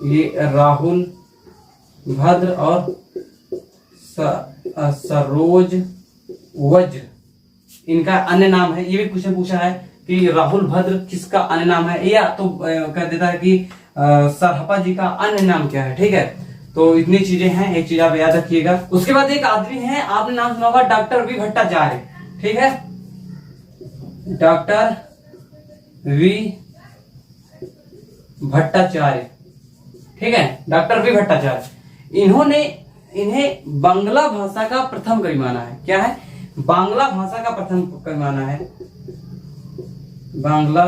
ये राहुल भद्र और सरोज वज्र इनका अन्य नाम है। ये भी क्वेश्चन पूछा है कि राहुल भद्र किसका अन्य नाम है, या तो कह देता है कि सरहपा जी का अन्य नाम क्या है। ठीक है, तो इतनी चीजें हैं, एक चीज आप याद रखिएगा। उसके बाद एक आदमी है, आपने नाम सुना होगा, डॉक्टर वी भट्टाचार्य। ठीक है, डॉक्टर वी भट्टाचार्य। ठीक है, डॉक्टर वी भट्टाचार्य। इन्हें बांग्ला भाषा का प्रथम कवि माना है। क्या है, बांग्ला भाषा का प्रथम कवि माना है। बांग्ला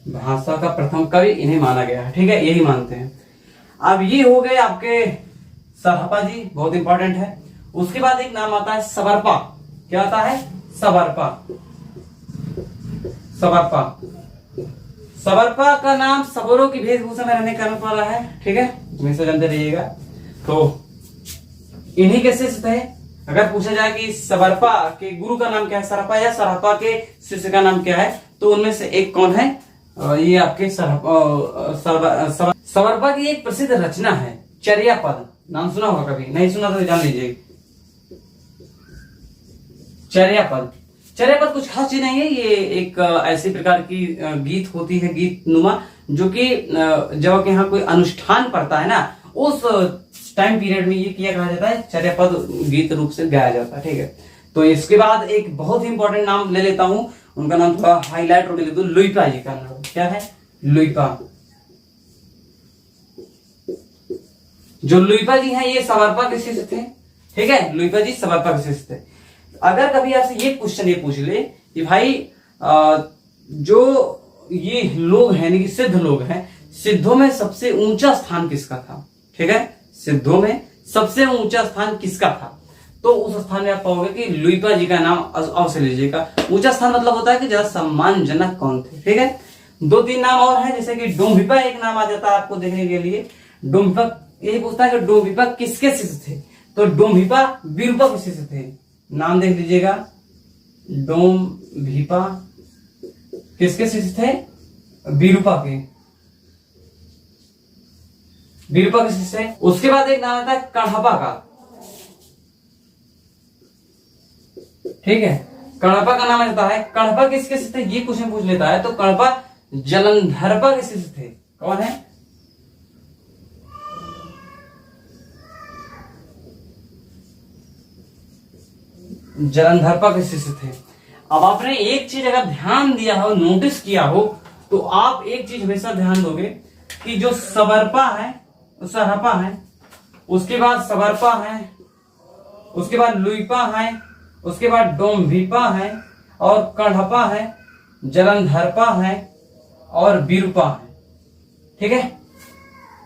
भाषा का प्रथम कवि इन्हें माना गया है। ठीक है, यही मानते हैं। अब ये हो गए आपके सरहपा जी, बहुत इंपॉर्टेंट है। उसके बाद एक नाम आता है सबरपा। क्या आता है? सबरपा। सबरपा, सबरपा का नाम सबरों की वेशभूषा में रहने का कारण पड़ा है। ठीक है, हमेशा जानते रहिएगा। तो इन्हीं के शिष्य थे। अगर पूछा जाए कि सबरपा के गुरु का नाम क्या है, सरपा, या सरपा के शिष्य का नाम क्या है, तो उनमें से एक कौन है? ये आपके सबरपा की एक प्रसिद्ध रचना है चर्यापद। नाम सुना होगा, कभी नहीं सुना तो जान लीजिए। चर्यापद, चर्यापद कुछ खास चीज नहीं है। ये एक ऐसी प्रकार की गीत होती है, गीत नुमा, जो कि जब के यहाँ कोई अनुष्ठान पड़ता है ना, उस टाइम पीरियड में ये किया कहा जाता है, चर्यापद गीत रूप से गाया जाता है। ठीक है, तो इसके बाद एक बहुत ही इंपॉर्टेंट नाम ले लेता हूं, उनका नाम थोड़ा हाईलाइट रोक लेता हूं, लुइपा जी का नाम। क्या है? लुइपा। जो लुइपा जी हैं, ये सबरपा के शिष्य थे। ठीक है, लुइपा जी सबरपा के शिष्य थे। अगर कभी आपसे ये क्वेश्चन ये पूछ ले कि भाई जो ये लोग हैं, कि सिद्ध लोग हैं, सिद्धों में सबसे ऊंचा स्थान किसका था? ठीक है, सिद्धों में सबसे ऊंचा स्थान किसका था? तो उस स्थान में आप पाओगे कि लुइपा जी का नाम अवश्य लीजिएगा। ऊंचा स्थान मतलब होता है कि ज्यादा सम्मानजनक कौन थे। ठीक है, 2-3 नाम और हैं, जैसे कि डोम्भिपा एक नाम आ जाता है आपको देखने के लिए। डोम्भिपा, यही पूछता है कि डोम्भिपा किसके शिष्य थे? तो डोम्भिपा विरूपा के शिष्य थे। नाम देख लीजिएगा, डोम्भिपा किसके शिष्य थे? विरूपा के, विरूपा के शिष्य थे। उसके बाद एक नाम आता है कण्हपा का। ठीक है, कण्हपा का नाम आता है। कण्हपा किसके शिष्य थे? ये क्वेश्चन पूछ लेता है, तो कण्हपा जलंधरपा के शिष्य थे। कौन है? जलंधरपा के शिष्य थे। अब आपने एक चीज अगर ध्यान दिया हो, नोटिस किया हो, तो आप एक चीज हमेशा ध्यान दोगे कि जो सबरपा है, सरहपा है, उसके बाद सबरपा है, उसके बाद लुइपा है, उसके बाद डोम्भिपा है, और कण्हपा है, जलंधरपा है, और विरूपा है। ठीक है,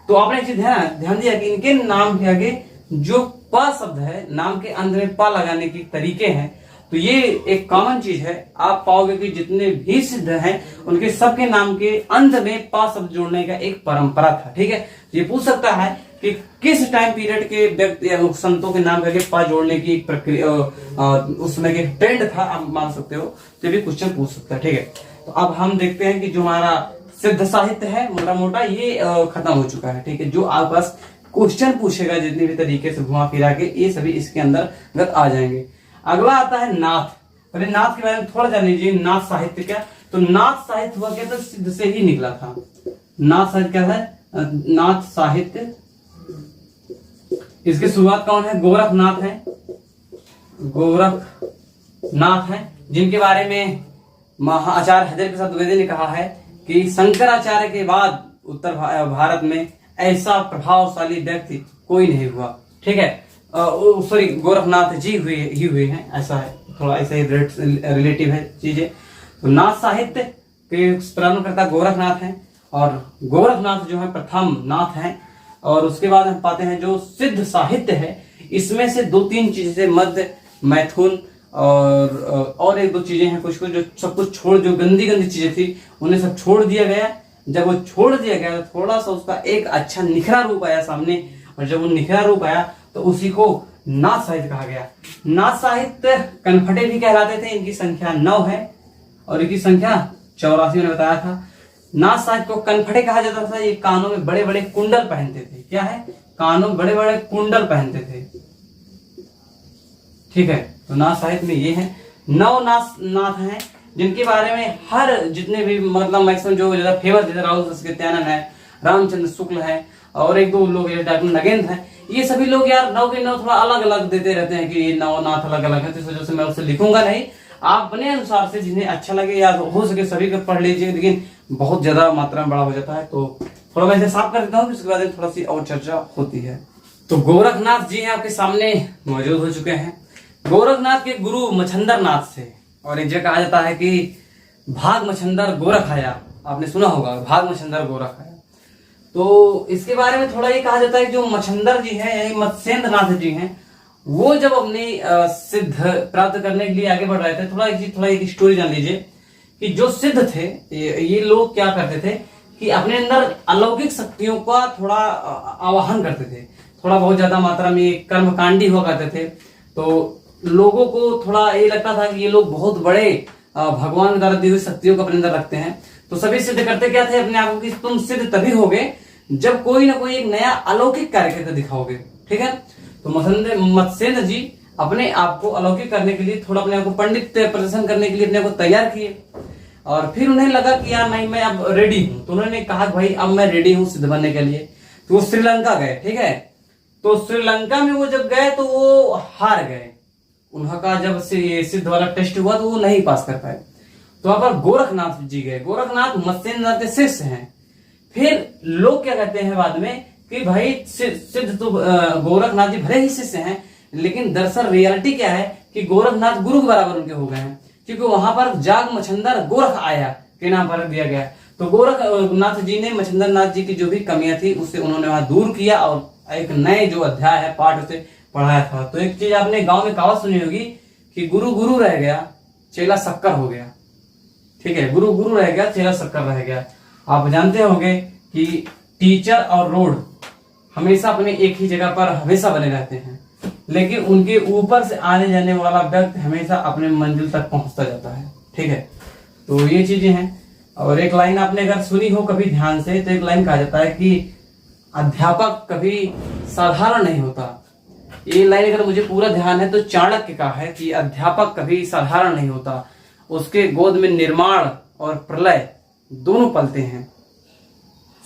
तो आपने एक चीज ध्यान दिया कि इनके नाम के आगे जो पा शब्द है, नाम के अंत में पा लगाने के तरीके हैं, तो ये एक कॉमन चीज है। आप पाओगे कि जितने भी सिद्ध हैं, उनके सबके नाम के अंत में पा शब्द जोड़ने का एक परंपरा था। ठीक है, ये पूछ सकता है कि किस टाइम पीरियड के व्यक्ति या संतों के नाम करके पा जोड़ने की एक प्रक्रिया, उस समय के ट्रेंड था, आप मान सकते हो। तो ये भी क्वेश्चन पूछ सकता है। ठीक है, तो अब हम देखते हैं कि जो हमारा सिद्ध साहित्य है मोटा मोटा ये खत्म हो चुका है। ठीक है, जो आप बस क्वेश्चन पूछेगा जितने भी तरीके से घुमा फिरा के, ये सभी इसके अंदर आ जाएंगे। अगला आता है नाथ। पहले नाथ के बारे में थोड़ा जान लीजिए। नाथ साहित्य क्या? तो नाथ साहित्य हुआ क्या? तो सिद्ध से ही निकला था। नाथ साहित्य क्या है? नाथ साहित्य, इसकी शुरुआत कौन है? गोरखनाथ है। गोरखनाथ है, जिनके बारे में आचार्य हजरत प्रसाद द्विवेदी ने कहा है कि शंकराचार्य के बाद उत्तर भारत में ऐसा प्रभावशाली व्यक्ति कोई नहीं हुआ। ठीक है, सॉरी, गोरखनाथ जी हुए हैं, ऐसा है, थोड़ा ऐसा ही रिलेटिव है चीजें। तो नाथ साहित्य के प्रारंभकर्ता गोरखनाथ हैं, और गोरखनाथ जो है प्रथम नाथ हैं। और उसके बाद हम पाते हैं जो सिद्ध साहित्य है, इसमें से 2-3 चीजें, मध्य, मैथुन और 1-2 चीजें हैं, कुछ जो सब कुछ छोड़, जो गंदी चीजें थी उन्हें सब छोड़ दिया गया। जब वो छोड़ दिया गया तो थोड़ा सा उसका एक अच्छा निखरा रूप आया सामने, और जब वो निखरा रूप आया तो उसी को नाथ साहित्य कहा गया। नाथ साहित्य कनफटे भी कहलाते थे। इनकी संख्या 9 है और इनकी संख्या 84 मैंने बताया था। नाथ साहित्य को कनफटे कहा जाता था। ये कानों में बड़े बड़े कुंडल पहनते थे। क्या है? कानों में बड़े बड़े कुंडल पहनते थे। ठीक है, तो नाथ साहित्य में ये है 9 नाथ हैं, जिनके बारे में हर जितने भी मतलब मैक्सिमम जो ज्यादा फेमस, जैसे राहुल सत्यानंद है, रामचंद्र शुक्ल है, और 1-2 लोग डॉक्टर नगेंद्र है, ये सभी लोग यार 9 के 9 थोड़ा अलग अलग देते रहते हैं कि ये 9 नाथ अलग अलग है, तो इस वजह से मैं उसे लिखूंगा नहीं। आप अपने अनुसार से जिन्हें अच्छा लगे या हो सके सभी को पढ़ लीजिए, लेकिन बहुत ज्यादा मात्रा में बड़ा हो जाता है, तो थोड़ा मैं इसे साफ कर देता हूँ, उसके बाद थोड़ा सी और चर्चा होती है। तो गोरखनाथ जी हैं आपके सामने मौजूद हो चुके हैं। गोरखनाथ के गुरु मच्छंदर नाथ से, और एक जगह कहा जाता है कि भाग मच्छंदर गोरख आया। आपने सुना होगा, भाग मच्छंदर गोरख आया। तो इसके बारे में थोड़ा ये कहा जाता है कि जो मच्छंदर जी हैं, यानी मत्स्येंद्र नाथ जी हैं, वो जब अपनी सिद्ध प्राप्त करने के लिए आगे बढ़ रहे थे, थोड़ा एक स्टोरी जान लीजिए कि जो सिद्ध थे ये लोग क्या करते थे कि अपने अंदर अलौकिक शक्तियों का थोड़ा आवाहन करते थे, थोड़ा बहुत ज्यादा मात्रा में कर्मकांडी हुआ करते थे। तो लोगों को थोड़ा ये लगता था कि ये लोग बहुत बड़े भगवान द्वारा दी हुई शक्तियों को अपने अंदर रखते हैं। तो सभी सिद्ध करते क्या थे अपने आप को कि तुम सिद्ध तभी होगे जब कोई ना कोई एक नया अलौकिक कार्य करके दिखाओगे, ठीक है। तो मत्स्येंद्र जी अपने आप को अलौकिक करने के लिए, थोड़ा अपने आप को पंडित प्रदर्शन करने के लिए अपने को तैयार किए। और फिर उन्हें लगा कि यार नहीं, मैं अब रेडी हूं। तो उन्होंने कहा भाई अब मैं रेडी हूं सिद्ध बनने के लिए। तो वो श्रीलंका गए, ठीक है। तो श्रीलंका में वो जब गए तो वो हार गए। उनका जब से सिद्ध वाला टेस्ट हुआ तो वो नहीं पास कर पाए। तो वहां पर गोरखनाथ जी गए। गोरखनाथ मत्स्येंद्र के शिष्य हैं। फिर लोग क्या कहते हैं बाद में कि भाई सिद्ध तो गोरखनाथ जी भले ही शिष्य हैं, लेकिन दरअसल रियलिटी क्या है कि गोरखनाथ गुरु के बराबर उनके हो गए हैं, क्योंकि वहां पर जाग मच्छंदर गोरख आया के नाम पर दिया गया। तो गोरखनाथ जी ने मच्छंदर नाथ जी की जो भी कमियां थी उससे उन्होंने वहां दूर किया और एक नए जो अध्याय है पाठ उसे पढ़ाया था। तो एक चीज आपने गांव में कहावत सुनी होगी कि गुरु गुरु रह गया चेला शक्कर हो गया, ठीक है। गुरु गुरु रह गया चेला शक्कर रह गया। आप जानते होंगे कि टीचर और रोड हमेशा अपने एक ही जगह पर हमेशा बने रहते हैं, लेकिन उनके ऊपर से आने जाने वाला व्यक्ति हमेशा अपने मंजिल तक पहुंचता जाता है, ठीक है। तो ये चीजें हैं। और एक लाइन आपने अगर सुनी हो कभी ध्यान से, तो एक लाइन कहा जाता है कि अध्यापक कभी साधारण नहीं होता। ये लाइन अगर मुझे पूरा ध्यान है तो चाणक्य का है कि अध्यापक कभी साधारण नहीं होता, उसके गोद में निर्माण और प्रलय दोनों पलते हैं।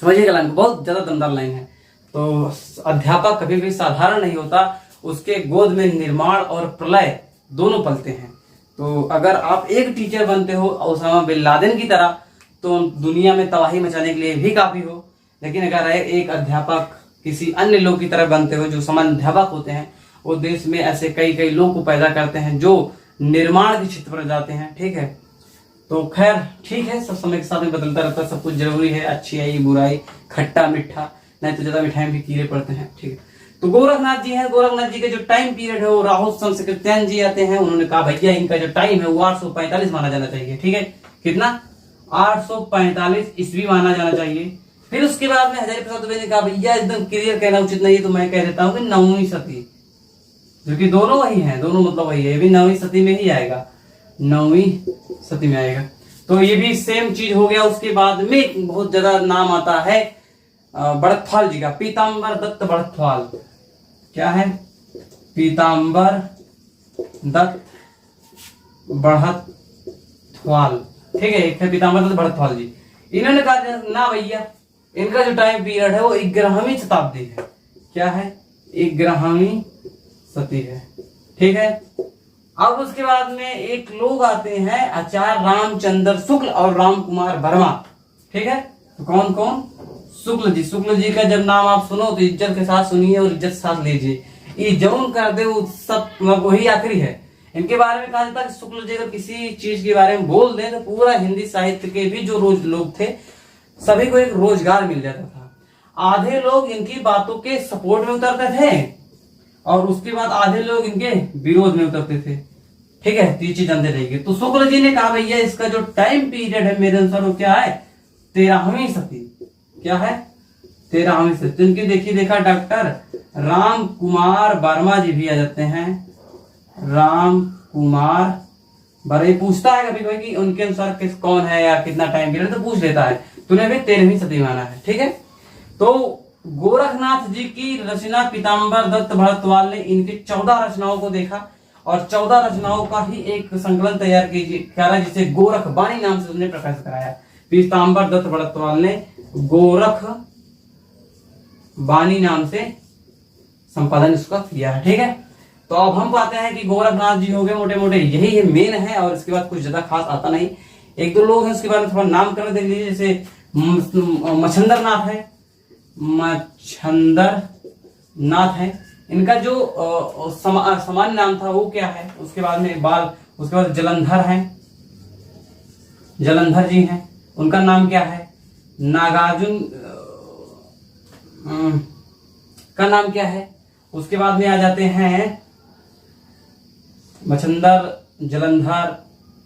समझिएगा लाइन, बहुत ज्यादा दमदार लाइन है। तो अध्यापक कभी भी साधारण नहीं होता, उसके गोद में निर्माण और प्रलय दोनों पलते हैं। तो अगर आप एक टीचर बनते हो ओसामा बिन लादेन की तरह तो दुनिया में तबाही मचाने के लिए भी काफी हो, लेकिन अगर एक अध्यापक किसी अन्य लोग की तरह बनते हो जो सामान्य अध्यापक होते हैं, वो देश में ऐसे कई कई लोग को पैदा करते हैं जो निर्माण के क्षेत्र पर जाते हैं, ठीक है। तो खैर ठीक है, सब समय के साथ में बदलता रहता है, सब कुछ जरूरी है, अच्छी आई बुराई, खट्टा मीठा, नहीं तो ज्यादा मिठाई भी कीड़े पड़ते हैं, ठीक है। तो गोरखनाथ जी हैं, गोरखनाथ जी के जो टाइम पीरियड है वो राहुल संस्कृत्यायन जी आते हैं। उन्होंने कहा भैया इनका जो टाइम है वो 845 माना जाना चाहिए, ठीक है। कितना? 845 ईस्वी माना जाना चाहिए। फिर उसके बाद में हजारी प्रसाद दुबे ने कहा भैया एकदम क्लियर कहना उचित नहीं है, तो मैं कह देता हूँ कि 9वीं सदी, जो कि दोनों वही है, दोनों मतलब वही है, ये भी 9वीं सदी में ही आएगा, 9वीं सदी में आएगा। तो ये भी सेम चीज हो गया। उसके बाद में बहुत ज्यादा नाम आता है बड़थवाल जी का, पीताम्बर दत्त बड़थवाल। क्या है? पीताम्बर दत्त बड़थवाल, ठीक है। एक है पीताम्बर दत्त बड़थवाल जी। इन्होंने कहा ना भैया इनका जो टाइम पीरियड है वो 11वीं शताब्दी है। क्या है? 11वीं सदी है, ठीक है। अब उसके बाद में एक लोग आते हैं आचार्य रामचंद्र शुक्ल और राम कुमार वर्मा, ठीक है। तो कौन कौन? शुक्ल जी। शुक्ल जी का जब नाम आप सुनो तो इज्जत के साथ सुनिए और इज्जत के साथ लीजिए। ये जौन कर दे वो सब वही आखिरी है। इनके बारे में कहा जाता है कि शुक्ल जी अगर किसी चीज के बारे में बोल दें तो पूरा हिंदी साहित्य के भी जो रोज लोग थे सभी को एक रोजगार मिल जाता था। आधे लोग इनकी बातों के सपोर्ट में उतरते थे और उसके बाद आधे लोग इनके विरोध में उतरते थे, ठीक है। तो ये चीज जानते रहेगी। तो शुक्ल जी ने कहा भैया इसका जो टाइम पीरियड है मेरे अनुसार वो क्या है? 13वीं सदी। क्या है? 13वीं सदी। इनकी देखा डॉक्टर राम कुमार वर्मा जी भी आ जाते हैं। राम कुमार वर्मा पूछता है कभी कोई कि उनके अनुसार किस कौन है या कितना टाइम पीरियड, तो पूछ लेता है। तूने भी 13वीं सदी माना है, ठीक है। तो गोरखनाथ जी की रचना पीताम्बर दत्त भड़थवाल ने इनकी 14 रचनाओं को देखा और 14 रचनाओं का ही एक संकलन तैयार किया जिसे गोरख बाणी नाम से उन्होंने प्रकाशित कराया। पीताम्बर दत्त भड़थवाल ने गोरख बाणी नाम से संपादन इसका किया है, ठीक है। तो अब हम पाते हैं कि गोरखनाथ जी हो गए मोटे मोटे यही है मेन है, और इसके बाद कुछ ज्यादा खास आता नहीं। एक दो लोग हैं उसके बारे में थोड़ा नाम कर देख लीजिए, जैसे मच्छंदर नाथ है, मच्छंदर नाथ है। इनका जो सामान्य नाम था वो क्या है? उसके बाद में इकबाल, उसके बाद जलंधर है, जलंधर जी हैं, उनका नाम क्या है? नागार्जुन का नाम क्या है? उसके बाद में आ जाते हैं मच्छंदर, जलंधर,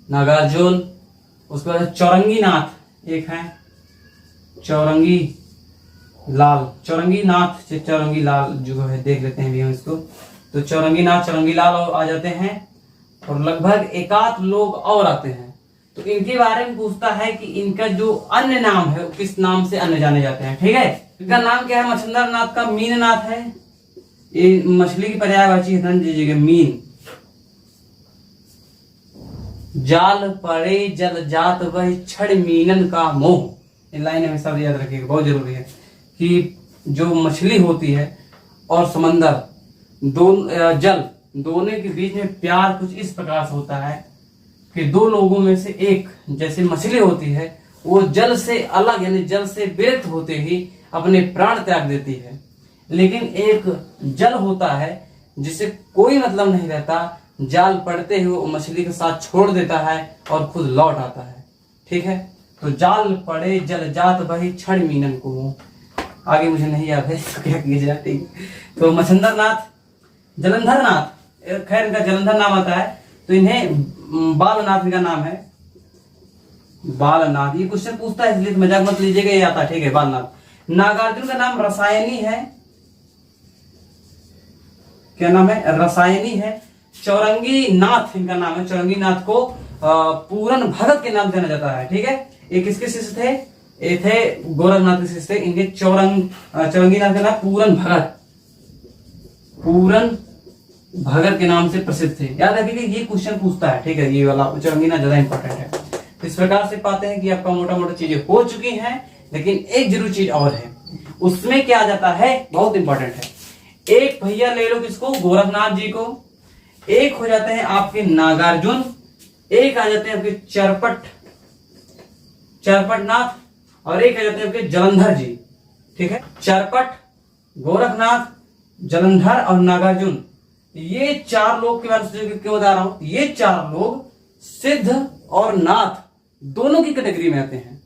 नागार्जुन, उसके बाद चौरंगी नाथ एक है, चौरंगी लाल, चौरंगी नाथ, चौरंगी लाल जो है देख लेते हैं भी हम इसको। तो चौरंगी नाथ, चौरंगी लाल आ जाते हैं और लगभग एकाध लोग और आते हैं। तो इनके बारे में पूछता है कि इनका जो अन्य नाम है किस नाम से अन्य जाने जाते हैं। ठीक है, इनका नाम क्या है? मच्छंदर नाथ का मीन नाथ है, ये मछली की पर्यायवाची है, ध्यान दीजिएगा मीन। जाल पड़े जल जात वह छड़ मीनन का मोह, इन लाइन हमेशा याद रखिएगा, बहुत जरूरी है कि जो मछली होती है और समंदर जल दोनों के बीच में प्यार कुछ इस प्रकार से होता है कि दो लोगों में से एक, जैसे मछली होती है वो जल से अलग यानी जल से विरक्त होते ही अपने प्राण त्याग देती है, लेकिन एक जल होता है जिसे कोई मतलब नहीं रहता, जाल पड़ते ही वो मछली के साथ छोड़ देता है और खुद लौट आता है। ठीक है, तो जाल पड़े जल जात वही छड़ मीनन को, आगे मुझे नहीं याद है तो क्या कीजिए। ठीक, तो मच्छंदर नाथ, जलंधर नाथ, खैर इनका जलंधर नाम आता है, तो इन्हें बालनाथ इनका नाम है, बालनाथ। ये क्वेश्चन पूछता है इसलिए मजाक मत लीजिएगा, ये आता है। ठीक है, बालनाथ। नागार्जुन का नाम रसायनी है, क्या नाम है? रसायनी है। चौरंगी नाथ इनका नाम है, चौरंगी नाथ को पूरन भगत के नाम से जाना जाता है। ठीक है, ये किसके शिष्य थे? ये थे गोरखनाथ के शिष्य थे। इनके चौरंगी नाथ का नाम पूरन भगत, पूरन भगत के नाम से प्रसिद्ध थे। याद रखिए ये क्वेश्चन पूछता है। ठीक है, ये वाला चौरंगी नाथ ज्यादा इंपॉर्टेंट है। तो इस प्रकार से पाते हैं कि आपका मोटा मोटा चीजें हो चुकी हैं, लेकिन एक जरूर चीज और है, उसमें क्या आ जाता है, बहुत इंपॉर्टेंट है। एक भैया ले लो किसको? गोरखनाथ जी को। एक हो जाते हैं आपके नागार्जुन, एक आ जाते हैं आपके चरपटनाथ, और एक आ जाते हैं आपके जलंधर जी। ठीक है, चरपट, गोरखनाथ, जलंधर और नागार्जुन, ये चार लोग के बारे में क्यों बता रहा हूं? ये चार लोग सिद्ध और नाथ दोनों की कैटेगरी में आते हैं।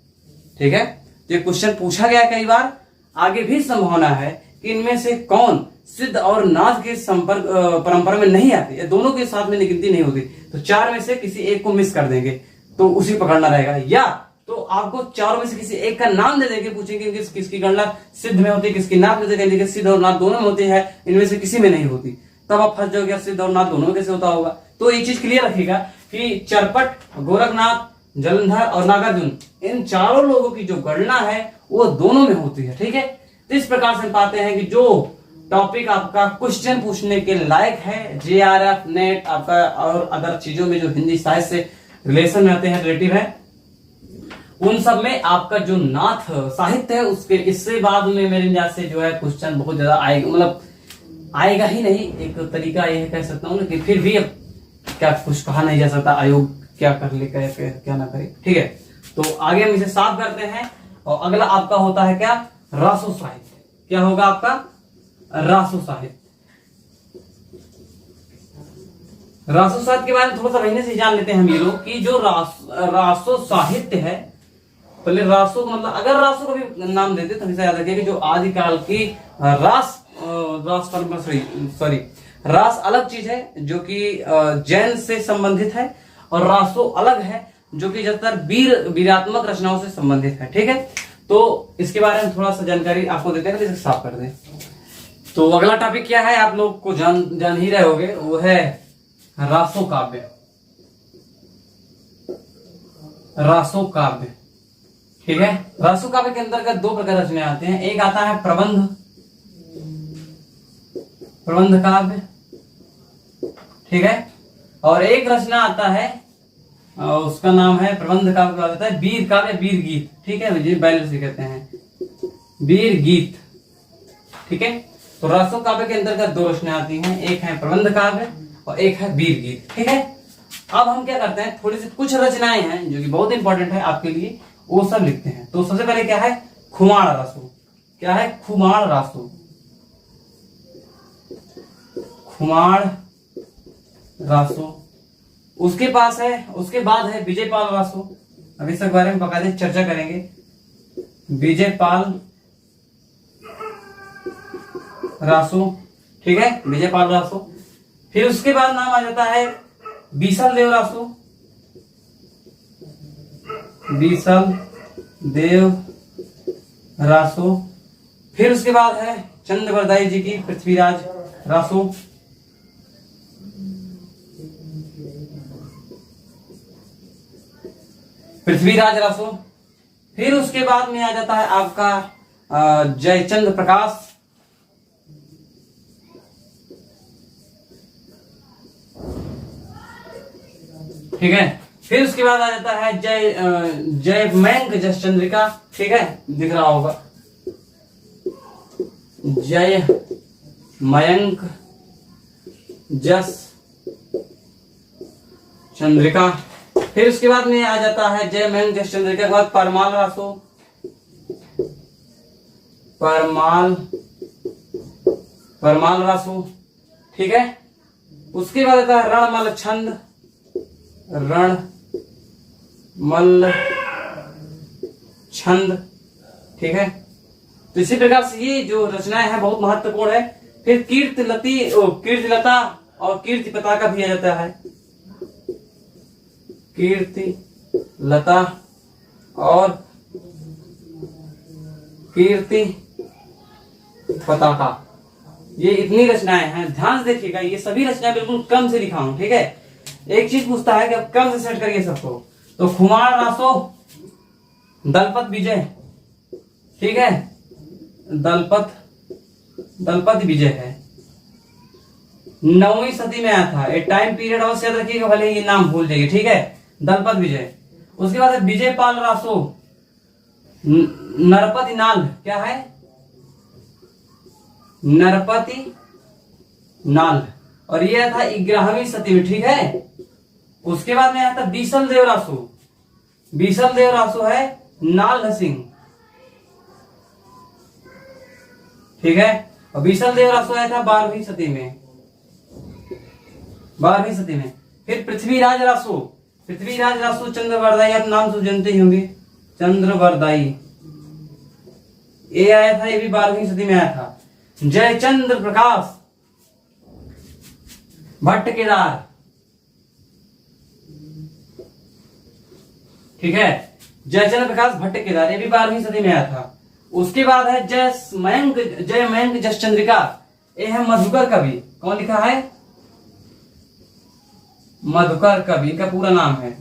ठीक है, तो ये क्वेश्चन पूछा गया कई बार, आगे भी संभावना है कि इनमें से कौन सिद्ध और नाथ के संपर्क परंपरा में नहीं आते, या दोनों के साथ में गिनती नहीं होती, तो चार में से किसी एक को मिस कर देंगे तो उसी पकड़ना रहेगा, या तो आपको चारों में से किसी एक का नाम दे देंगे, पूछेंगे किसकी गणना सिद्ध में होती है, किसकी नाथ में देखेंगे सिद्ध और नाथ दोनों में होती है, इनमें से किसी में नहीं होती, तब आप फंस जाओगे सिद्ध और नाथ दोनों में कैसे होता होगा। तो ये चीज क्लियर रखिएगा कि चरपट, गोरखनाथ, जलंधर और नागार्जुन, इन चारों लोगों की जो गणना है वो दोनों में होती है। ठीक है, तो इस प्रकार से पाते हैं कि जो टॉपिक आपका क्वेश्चन पूछने के लायक है, जेआरएफ, नेट आपका और अदर चीजों में जो हिंदी साहित्य से रिलेशन में आते हैं, रिलेटिव है, उन सब में आपका जो नाथ साहित्य है उसके इससे बाद में मेरे अंदाज से जो है क्वेश्चन बहुत ज्यादा आएगा, मतलब आएगा ही नहीं, एक तरीका यह कह सकता हूँ, लेकिन फिर भी अब क्या कुछ कहा नहीं जा सकता, आयोग क्या कर ले क्या ना करे। ठीक है, तो आगे हम इसे साफ करते हैं, और अगला आपका होता है क्या? रासो साहित्य। क्या होगा आपका? रासो साहित्य। रासो साहित्य के बारे में थोड़ा सा महीने से जान लेते हैं हम ये लोग कि जो रासो साहित्य है, पहले रासो का मतलब, अगर रासो का भी नाम देते तो हमेशा याद रखिए कि जो आदिकाल की रास अलग चीज है जो कि जैन से संबंधित है, और रासो अलग है जो कि ज्यादातर वीरात्मक रचनाओं से संबंधित है। ठीक है, तो इसके बारे में थोड़ा सा जानकारी आपको देते हैं, इसे साफ कर दें। तो अगला टॉपिक क्या है, आप लोग को जान ही रहे होगे, वो है रासो काव्य। रासो काव्य, ठीक है, रासो काव्य के अंतर्गत दो प्रकार रचनाएं आते हैं, एक आता है प्रबंध काव्य, ठीक है, और एक रचना आता है उसका नाम है प्रबंध काव्य का होता है वीर काव्य, वीर गीत। ठीक है, मुझे बैलेंस से कहते हैं वीर गीत। ठीक है, तो रासो काव्य के अंतर्गत दो रचनाएं आती हैं, एक है प्रबंध काव्य और एक है वीर गीत। ठीक है, अब हम क्या करते हैं, थोड़ी सी कुछ रचनाएं हैं जो कि बहुत इंपॉर्टेंट है आपके लिए, वो सब लिखते हैं। तो सबसे पहले क्या है, खुमाण रासो। क्या है, खुमाण रासो, खुमाण रासो। उसके पास है, उसके बाद है विजयपाल रासो। अब इस बारे में बकायदे चर्चा करेंगे, विजयपाल रासो। ठीक है, विजयपाल रासो। फिर उसके बाद नाम आ जाता है बीसल देव रासो, बीसल देव रासो। फिर उसके बाद है चंद्रवरदाई जी की पृथ्वीराज रासो। पृथ्वीराज रासो। फिर उसके बाद में आ जाता है आपका जयचंद्र प्रकाश। ठीक है। फिर उसके बाद आ जाता है जय मयंक जस चंद्रिका। ठीक है, दिख रहा होगा, जय मयंक जस चंद्रिका। फिर उसके बाद में आ जाता है जय मयंक जस चंद्रिका के बाद परमाल रासो, परमाल रासो। ठीक है। उसके बाद आता है रणमल छंद, रणमल छंद। ठीक है। तो इसी प्रकार से ये जो रचनाएं हैं बहुत महत्वपूर्ण है। फिर कीर्तिलता और कीर्ति पताका भी आ जाता है, कीर्ति लता और कीर्ति पताका। ये इतनी रचनाएं हैं, ध्यान से देखिएगा। ये सभी रचनाएं बिल्कुल कम से लिखा हूं। ठीक है। एक चीज पूछता है कि अब कम से सेट करिए सबको, तो खुमार रासो, दलपत विजय। ठीक है, दलपत विजय है, 9वीं सदी में आया था। एक टाइम पीरियड अवश्य याद रखिएगा, भले ये नाम भूल जाइए। ठीक है, दलपत विजय। उसके बाद है विजयपाल रासो, नरपति नाल। क्या है? नरपति नाल, और ये था 11वीं सदी में। ठीक है। उसके बाद में आता बीसल देव रासो, बीसल देव रासो है नाल सिंह। ठीक है। और बीसल देव रासो आया था 12वीं सदी में, 12वीं सदी में। फिर पृथ्वीराज रासो, पृथ्वीराज रासो चंद्रवरदाई, आप नाम तो जानते ही होंगे, चंद्रवरदाई। ये आया था, ये भी 12वीं सदी में आया था। जयचंद्र प्रकाश भट्ट केदार। ठीक है, जयचंद्र प्रकाश भट्ट केदार, ये भी 12वीं सदी में आया था। उसके बाद है जय मयंक जस चंद्रिका, ये है मधुकर कवि। कौन लिखा है? मधुकर कवि का पूरा नाम है।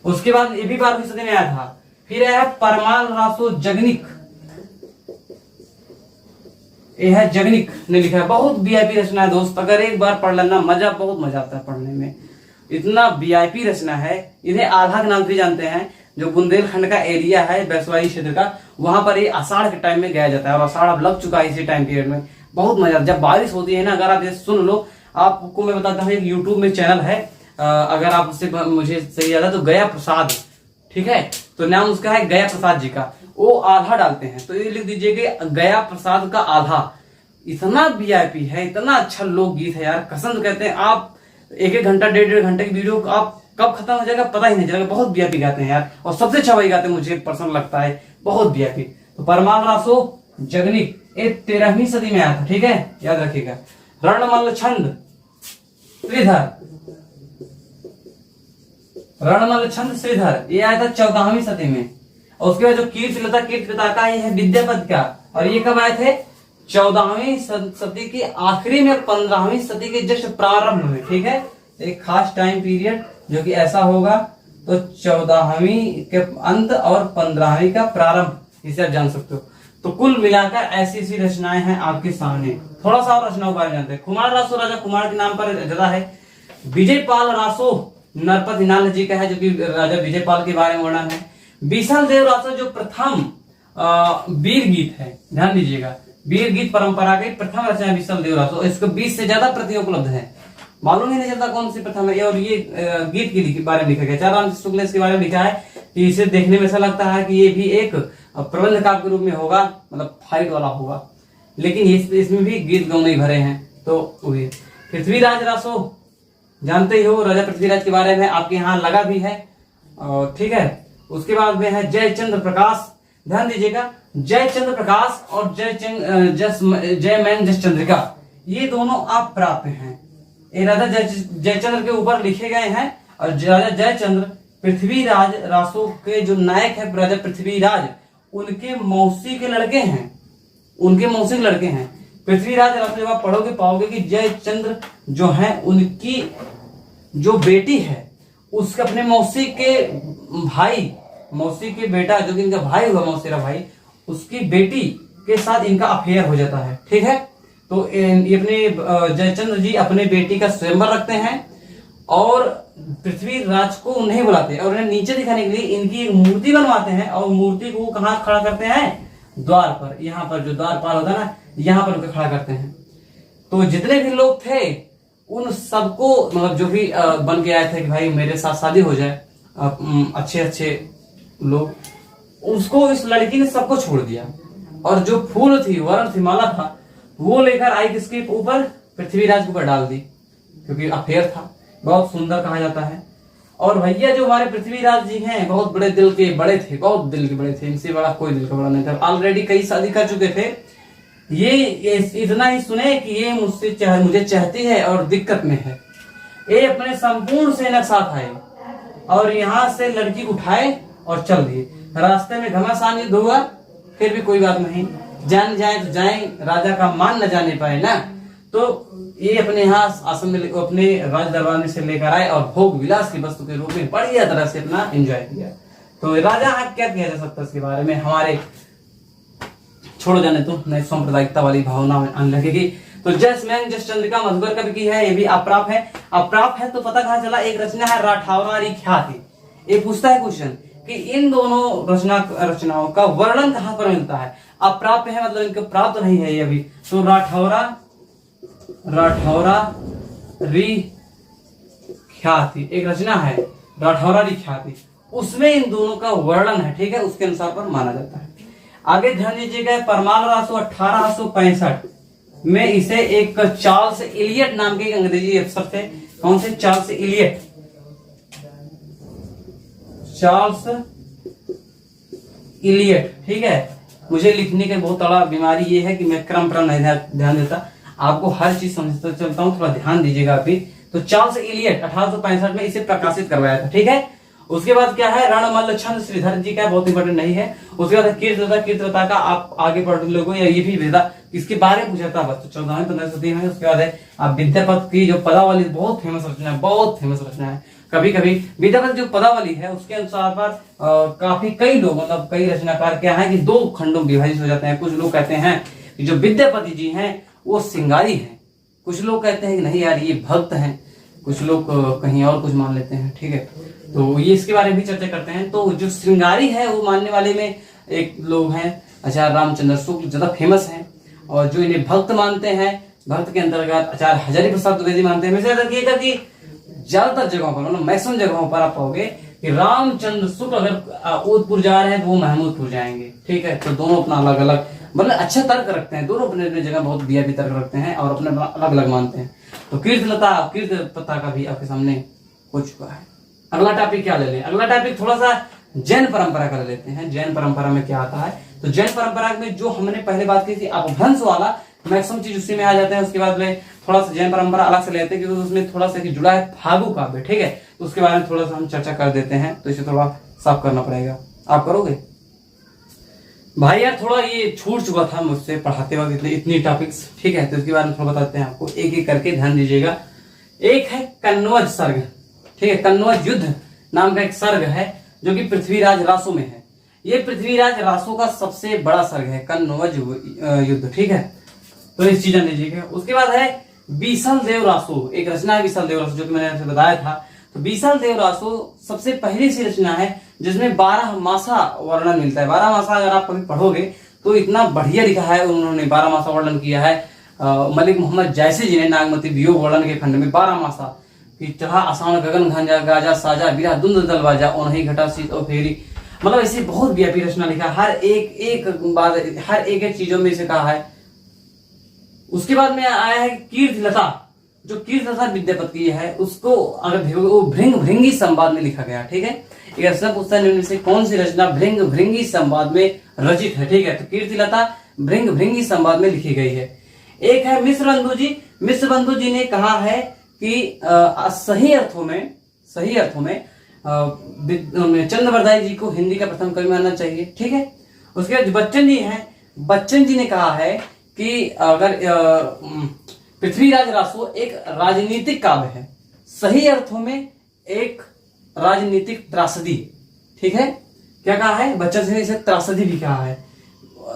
उसके बाद ये भी 12वीं सदी में आया था। फिर है परमाल रासो जगनिक, ये है जगनिक ने लिखा है। बहुत वीआईपी रचना है दोस्त, अगर एक बार पढ़ लेना मजा, बहुत मजा आता है पढ़ने में। इतना वीआईपी रचना है। इन्हें आल्हा के नाम से जानते हैं, जो बुंदेलखंड का एरिया है, बैसवाई क्षेत्र का, वहां पर ये आषाढ़ के टाइम में गाया जाता है। और आषाढ़ अब लग चुका है इसी टाइम पीरियड में। बहुत मजा, जब बारिश होती है ना, अगर आप ये सुन लो। आपको मैं बताता हूँ, एक यूट्यूब में चैनल है, अगर आप उससे मुझे सही याद है तो गया प्रसाद। ठीक है, तो नाम उसका है गया प्रसाद जी का। वो आल्हा डालते हैं, तो ये लिख दीजिएगा गया प्रसाद का आल्हा। इतना वीआईपी है, इतना अच्छा लोकगीत है यार, कसम कहते हैं। आप 1-1 घंटा 1.5 घंटे की वीडियो आप कब खत्म हो जाएगा पता ही नहीं चलेगा। बहुत वीआईपी गाते हैं यार, और सबसे अच्छा वही गाते हैं, मुझे पर्सनल लगता है, बहुत वीआईपी। तो परमाल रासो जगनिक, ये 13वीं सदी में आया था। ठीक है, याद रखिएगा। रणमल छंद श्रीधर, रणमल छंद श्रीधर, ये आया था 14वीं सदी में। और उसके बाद जो कीर्तिलता कीर्तिलता ये है विद्यापति का, और ये कब आए थे? 14वीं सदी के आखिरी में, 15वीं सदी के जस्ट प्रारंभ में। ठीक है, एक खास टाइम पीरियड जो कि ऐसा होगा, तो 14वीं के अंत और 15वीं का प्रारंभ, इसे आप जान सकते हो। तो कुल मिलाकर ऐसी ऐसी रचनाएं हैं आपके सामने। थोड़ा सा और रचनाओं के बारे में जानते हैं। कुमार रासो राजा कुमार के नाम पर ज्यादा है। विजयपाल रासो नरपति नाल जी का है, जो कि राजा विजयपाल के बारे में वर्णन है। बीसल देव रासो जो प्रथम वीर गीत है, ध्यान दीजिएगा, वीर गीत परंपरा की प्रथम रचना बीसल देव रासो। इसको 20 से ज्यादा प्रतियां उपलब्ध है, मालूम ही नहीं चलता कौन सी प्रथम है। और ये गीत के बारे में लिखा गया, चारांश शुक्ल ने इसके बारे में लिखा है कि इसे देखने में ऐसा लगता है कि ये भी एक प्रबंध काव्य के रूप में होगा, मतलब फाइट वाला होगा, लेकिन इसमें भी गीत गौने भरे हैं। तो पृथ्वीराज रासो जानते ही हो, राजा पृथ्वीराज के बारे में आपके यहाँ लगा भी है। और ठीक है, उसके बाद में है जयचंद्र प्रकाश, ध्यान दीजिएगा, जयचंद्र प्रकाश और जय मयंक जस चंद्रिका, ये दोनों आप प्राप्त हैं। ये राजा जयचंद्र के ऊपर लिखे गए हैं। और राजा जयचंद्र पृथ्वीराज रासो के जो नायक है राजा पृथ्वीराज, उनके मौसी के लड़के हैं, उनके मौसी के लड़के हैं। पृथ्वीराज रासो जब आप पढ़ोगे पाओगे कि जयचंद्र जो है उनकी जो बेटी है उसके अपने मौसी के भाई, मौसी के बेटा जो कि इनका भाई हुआ, मौसेरा भाई, उसकी बेटी के साथ इनका अफेयर हो जाता है। ठीक है, तो ये अपने जयचंद्र जी अपने बेटी का स्वयंवर रखते हैं और पृथ्वीराज को नहीं बुलाते और उन्हें नीचे दिखाने के लिए इनकी एक मूर्ति बनवाते हैं और मूर्ति को कहाँ खड़ा करते हैं? द्वार पर, यहाँ पर जो द्वारपाल होता है ना, यहाँ पर उनको खड़ा करते हैं। तो जितने भी लोग थे उन सबको, मतलब जो भी बन के आए थे कि भाई मेरे साथ शादी हो जाए, अच्छे अच्छे लोग, उसको इस लड़की ने सबको छोड़ दिया और जो फूल थी, वरण थी, माला था, वो लेकर आई किसके ऊपर? पृथ्वीराज के ऊपर डाल दी, क्योंकि अफेयर था। बहुत सुंदर कहा जाता है। और भैया जो हमारे पृथ्वीराज जी हैं बहुत बड़े दिल के बड़े थे, बहुत दिल के बड़े थे, इनसे बड़ा कोई दिल का बड़ा नहीं था। ऑलरेडी कई शादी कर चुके थे। ये इतना ही सुने कि ये मुझे चाहती है और दिक्कत में है। ये अपने संपूर्ण सेना साथ आए और यहाँ से लड़की उठाए और चल दिए। रास्ते में घमासान युद्ध हुआ, फिर भी कोई बात नहीं, जान जाए तो जाए, राजा का मान न जाने पाए ना। तो ये अपने यहाँ आसन में अपने राज दरबार में से लेकर आए और भोग विलास की वस्तु के रूप में बढ़िया तरह से अपना एंजॉय किया। तो राजा क्या किया जा सकता है इसके बारे में? हमारे छोड़ जाने तो नई सांप्रदायिकता वाली भावना में आने लगेगी। तो जसमैन जस चंद्रिका मधुकर कवि की है, ये भी अप्राप है। अप्राप है तो पता कहाँ चला? एक रचना है राठौरारी ख्याति। ये पूछता है क्वेश्चन कि इन दोनों रचनाओं का वर्णन कहाँ पर मिलता है? अप्राप्य है, मतलब इनका प्राप्त नहीं है ये अभी। तो राठौरारी ख्याति एक रचना है, राठौरारी ख्याति, उसमें इन दोनों का वर्णन है। ठीक है, उसके अनुसार पर माना जाता है। आगे ध्यान दीजिएगा, परमाल रासो 1865 में इसे एक चार्ल्स इलियट नाम के एक अंग्रेजी अफसर थे। कौन से? Charles Elliot. Charles Elliot. ठीक है, मुझे लिखने की बहुत बड़ा बीमारी ये है कि मैं क्रम पर नहीं ध्यान देता, आपको हर चीज समझता चलता हूँ, थोड़ा ध्यान दीजिएगा अभी। तो चार्ल्स इलियट 1865 में इसे प्रकाशित करवाया था। ठीक है, उसके बाद क्या है? रणमल्ल छंद श्रीधर जी का, बहुत इंपॉर्टेंट नहीं है। उसके बाद कीर्तलता का आप आगे पढ़ लोगों या ये भी भेदा किसके बारे में पूछा था? बस 14वीं 15वीं सदी में। उसके बाद है आप विद्यापति की जो पदावली, बहुत फेमस रचना है, बहुत फेमस रचना है। कभी कभी विद्यापति जो पदावली है उसके अनुसार पर काफी कई लोग, मतलब कई रचनाकार क्या है कि दो खंडों में विभाजित हो जाते हैं। कुछ लोग कहते हैं कि जो विद्यापति जी हैं वो सिंगारी हैं, कुछ लोग कहते हैं कि नहीं यार ये भक्त हैं, कुछ लोग कहीं और कुछ मान लेते हैं। ठीक है, तो ये इसके बारे में भी चर्चा करते हैं। तो जो श्रृंगारी है वो मानने वाले में एक लोग हैं आचार्य रामचंद्र शुक्ल, ज्यादा फेमस हैं। और जो इन्हें भक्त मानते हैं, भक्त के अंतर्गत आचार्य हजारी प्रसाद द्विवेदी मानते हैं। वैसे देखिएगा कि ज्यादातर जगहों पर, मतलब मैक्सिमम जगहों पर आप पाओगे कि रामचंद्र शुक्ल अगर ओदपुर जा रहे हैं तो वो महमूदपुर जाएंगे। ठीक है, तो दोनों अपना अलग अलग, मतलब अच्छा तर्क रखते हैं, दोनों अपने अपने जगह बहुत वीआईपी तर्क रखते हैं और अपने अलग अलग मानते हैं। तो कीर्तलता का भी आपके सामने हो चुका है। अगला टॉपिक क्या ले लें? अगला टॉपिक थोड़ा सा जैन परंपरा का ले लेते हैं। जैन परंपरा में क्या आता है? तो जैन परंपरा में जो हमने पहले बात की थी अपभ्रंश वाला, मैक्सिमम चीज उसी में आ जाते हैं। उसके बाद में थोड़ा सा जैन परंपरा अलग से लेते हैं क्योंकि उसमें थोड़ा सा जुड़ा है फागु काव्य। ठीक है, तो उसके बारे में थोड़ा सा हम चर्चा कर देते हैं। तो इसे थोड़ा साफ करना पड़ेगा, आप करोगे भाई? यार थोड़ा ये छूट चुका था मुझसे पढ़ाते वक्त इतनी टॉपिक्स। ठीक है, तो इसके बारे में थोड़ा बताते हैं आपको, एक एक करके ध्यान दीजिएगा। एक है कन्नौज सर्ग। ठीक है, कन्नौज युद्ध नाम का एक सर्ग है जो कि पृथ्वीराज रासो में है। ये पृथ्वीराज रासो का सबसे बड़ा सर्ग है, कन्नौज युद्ध। ठीक है, तो इस चीज जान लीजिएगा। उसके बाद है बीसल देव रासो, एक रचना है बीसल देव रासो जो कि मैंने आपसे बताया था। तो बीसल देव रासो सबसे पहली सी रचना है जिसमें 12 मासा वर्णन मिलता है। 12 मासा अगर आप कभी पढ़ोगे तो इतना बढ़िया लिखा है उन्होंने, 12 मासा वर्णन किया है मलिक मोहम्मद जायसी जी ने नागमती वियोग वर्णन के खंड में। 12 मासा कि चढ़ा आसान गगन घंजा गाजा साजा बिरा दुंद दल बाजा ओनही घटा शीत और फेरी, मतलब ऐसी बहुत वीआईपी रचना लिखा, हर एक बात, हर एक चीजों में इसे कहा है। उसके बाद में आया है कीर्तिलता, जो कीर्तिलता विद्यापति की है उसको अगर देखोगे वो भृंग भृंगी संवाद में लिखा गया। ठीक है, एक रचना पूछता है से कौन सी रचना भृंग भृंगी संवाद में रचित है। ठीक है, तो कीर्तिलता भृंग भृंगी संवाद में लिखी गई है। एक है मिश्र बंधु जी। मिश्र बंधु जी ने कहा है कि सही अर्थों में चंद्रवरदाई जी को हिंदी का प्रथम कवि मानना चाहिए। ठीक है। उसके बाद बच्चन जी ने कहा है कि अगर पृथ्वीराज रासो एक राजनीतिक काव्य है, सही अर्थों में एक राजनीतिक त्रासदी। ठीक है। क्या कहा है बच्चन जी ने? इसे त्रासदी भी कहा है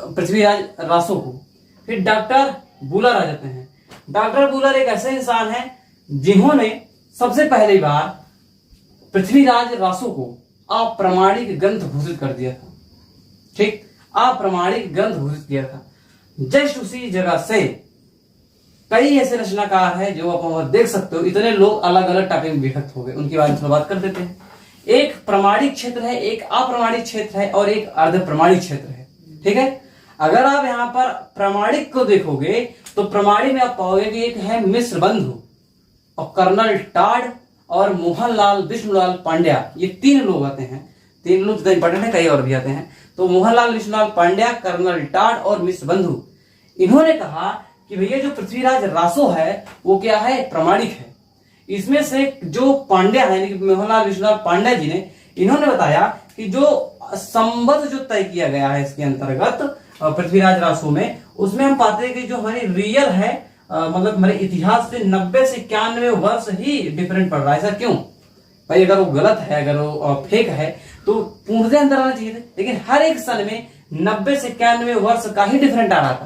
पृथ्वीराज रासो को। फिर डॉक्टर बुलर आ जाते हैं। डॉक्टर बुलर एक ऐसे इंसान है जिन्होंने सबसे पहली बार पृथ्वीराज रासो को अप्रामाणिक ग्रंथ घोषित कर दिया था। ठीक, अप्रामाणिक ग्रंथ घोषित किया था। जस्ट उसी जगह से कई ऐसे रचनाकार हैं जो आप देख सकते हो, इतने लोग अलग अलग टॉपिक में विभक्त हो गए, उनके बारे में थोड़ा बात कर देते हैं। एक प्रमाणिक क्षेत्र है, एक अप्रमाणिक क्षेत्र है और एक अर्ध प्रमाणिक क्षेत्र है। ठीक है। अगर आप यहाँ पर प्रमाणिक को देखोगे तो प्रमाणिक में आप पाओगे कि एक है मिश्र बंधु और कर्नल टाड और मोहनलाल विष्णुलाल पांड्या, ये 3 लोग आते हैं। 3 लोग इंपॉर्टेंट है, कई और भी आते हैं। तो मोहनलाल विष्णुलाल पांड्या, कर्नल टाड और मिश्र बंधु, इन्होंने कहा कि भैया जो पृथ्वीराज रासो है वो क्या है? प्रमाणिक है। इसमें से जो पांड्या है, यानी मोहनलाल विष्णुलाल पांड्या जी ने, इन्होंने बताया कि जो संबंध जो तय किया गया है इसके अंतर्गत पृथ्वीराज रासो में, उसमें हम पाते हैं कि जो हमारी रियल है, मतलब हमारे इतिहास से 90 से 91 वर्ष ही डिफरेंट पड़ रहा है। ऐसा क्यों भाई? अगर वो गलत है, अगर वो फेक है तो पूर्णतः अंतर आना चाहिए था, लेकिन हर एक सन में 90 से 91 वर्ष का ही डिफरेंट आ रहा था।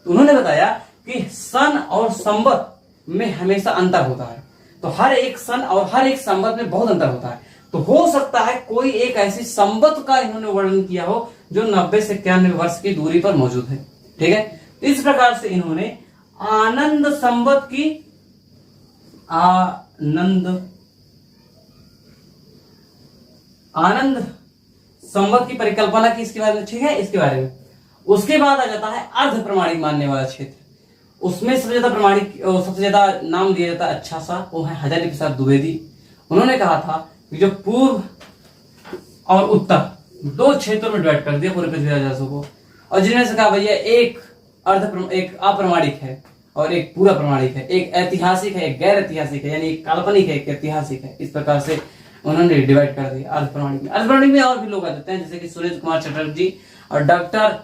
तो उन्होंने बताया कि सन और संवत में हमेशा अंतर होता है। तो हर एक सन और हर एक संवत में बहुत अंतर होता है। तो हो सकता है कोई एक ऐसी संवत का इन्होंने वर्णन किया हो जो 90 से 91 वर्ष की दूरी पर मौजूद है। ठीक है। तो इस प्रकार से इन्होंने आनंद संवत की आनंद संवत की परिकल्पना की इसके बारे में। ठीक है, इसके बारे में। उसके बाद आ जाता है अर्ध प्रमाणिक मानने वाला क्षेत्र। उसमें सबसे ज्यादा प्रमाणिक, सबसे ज्यादा नाम दिया जाता है अच्छा सा, वो है हजारी प्रसाद द्विवेदी। उन्होंने कहा था कि जो पूर्व और उत्तर 2 क्षेत्रों में डिवाइड कर दिया पूरे पृथ्वीराज रासो को, और जिन्होंने से कहा भैया एक अप्रामाणिक है और एक पूरा प्रमाणिक है, एक ऐतिहासिक है, एक गैर ऐतिहासिक है, यानी एक काल्पनिक है, एक ऐतिहासिक है। इस प्रकार से उन्होंने डिवाइड कर दिया अर्ध प्रमाणिक में। अर्ध प्रमाणिक में और भी लोग आ जाते हैं, जैसे कि सुनील कुमार चटर्जी और डॉक्टर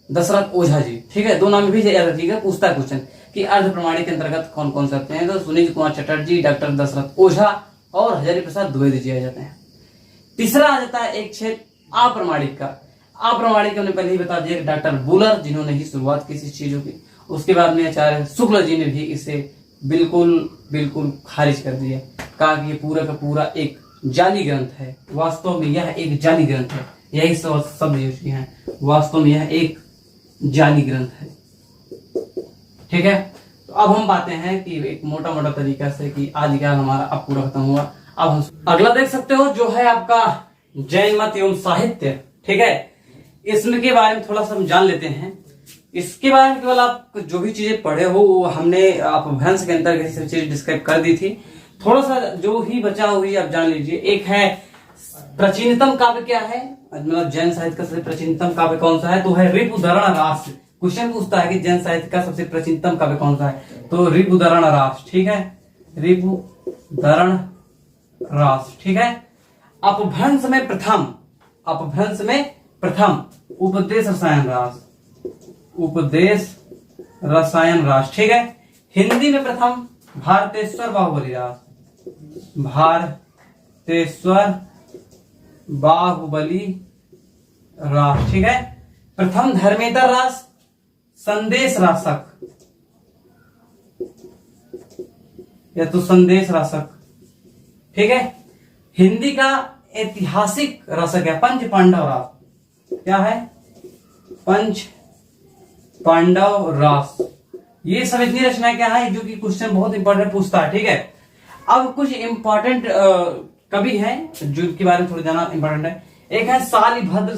दशरथ ओझा जी। ठीक है, 2 नाम भी याद रखिएगा, पूछता है क्वेश्चन कि अर्ध प्रमाणिक के अंतर्गत कौन कौन से आते हैं। तो सुनील कुमार चटर्जी, डॉक्टर दशरथ ओझा और हजारी प्रसाद द्विवेदी जी आ जाते हैं। तीसरा आ जाता है एक क्षेत्र अप्रमाणिक का। अप्रमाणिक हमने पहले ही बता दिया, डॉक्टर बुलर जिन्होंने ही शुरुआत की इस चीजों की। उसके बाद में आचार्य शुक्ल जी ने भी इसे बिल्कुल खारिज कर दिया, कहा कि ये पूरा का पूरा एक जाली ग्रंथ है। वास्तव में यह एक जाली ग्रंथ है, यही शब्द यूज किए हैं, वास्तव में यह एक जाली ग्रंथ है। ठीक है। तो अब हम पाते हैं कि एक मोटा तरीका से कि आदिकाल हमारा अब पूरा खत्म हुआ। अब हम अगला देख सकते हो जो है आपका जैन मत एवं साहित्य। ठीक है, इसमें के बारे में थोड़ा सा हम जान लेते हैं। इसके बारे में केवल आप जो भी चीजें पढ़े हो वो हमने अपभ्रंश के अंतर्गत सब चीज डिस्क्राइब कर दी थी। थोड़ा सा जो ही बचा हुई आप जान लीजिए। एक है प्राचीनतम काव्य क्या है, मतलब जैन साहित्य का सबसे प्राचीनतम काव्य कौन सा है, तो है ऋपुधरण रास। क्वेश्चन पूछता है कि जैन साहित्य का सबसे प्राचीनतम काव्य कौन सा है, तो ऋपुधरण रास। ठीक है, ऋपुधरण रास। ठीक है। अपभ्रंश में प्रथम उपदेश रसायन रास। ठीक है। हिंदी में प्रथम भारतेश्वर बाहुबली रास। ठीक है। प्रथम धर्मेतर रास, संदेश रासक या तो संदेश रासक। ठीक है। हिंदी का ऐतिहासिक रसक है पंच पांडव रास। क्या है? पंच पांडव रास। ये सब इतनी रचनाएं क्या है जो कि क्वेश्चन बहुत इंपॉर्टेंट पूछता है। ठीक है। अब कुछ इंपॉर्टेंट कवि हैं जिनके बारे में थोड़ा जाना इंपॉर्टेंट है। एक है शालिभद्र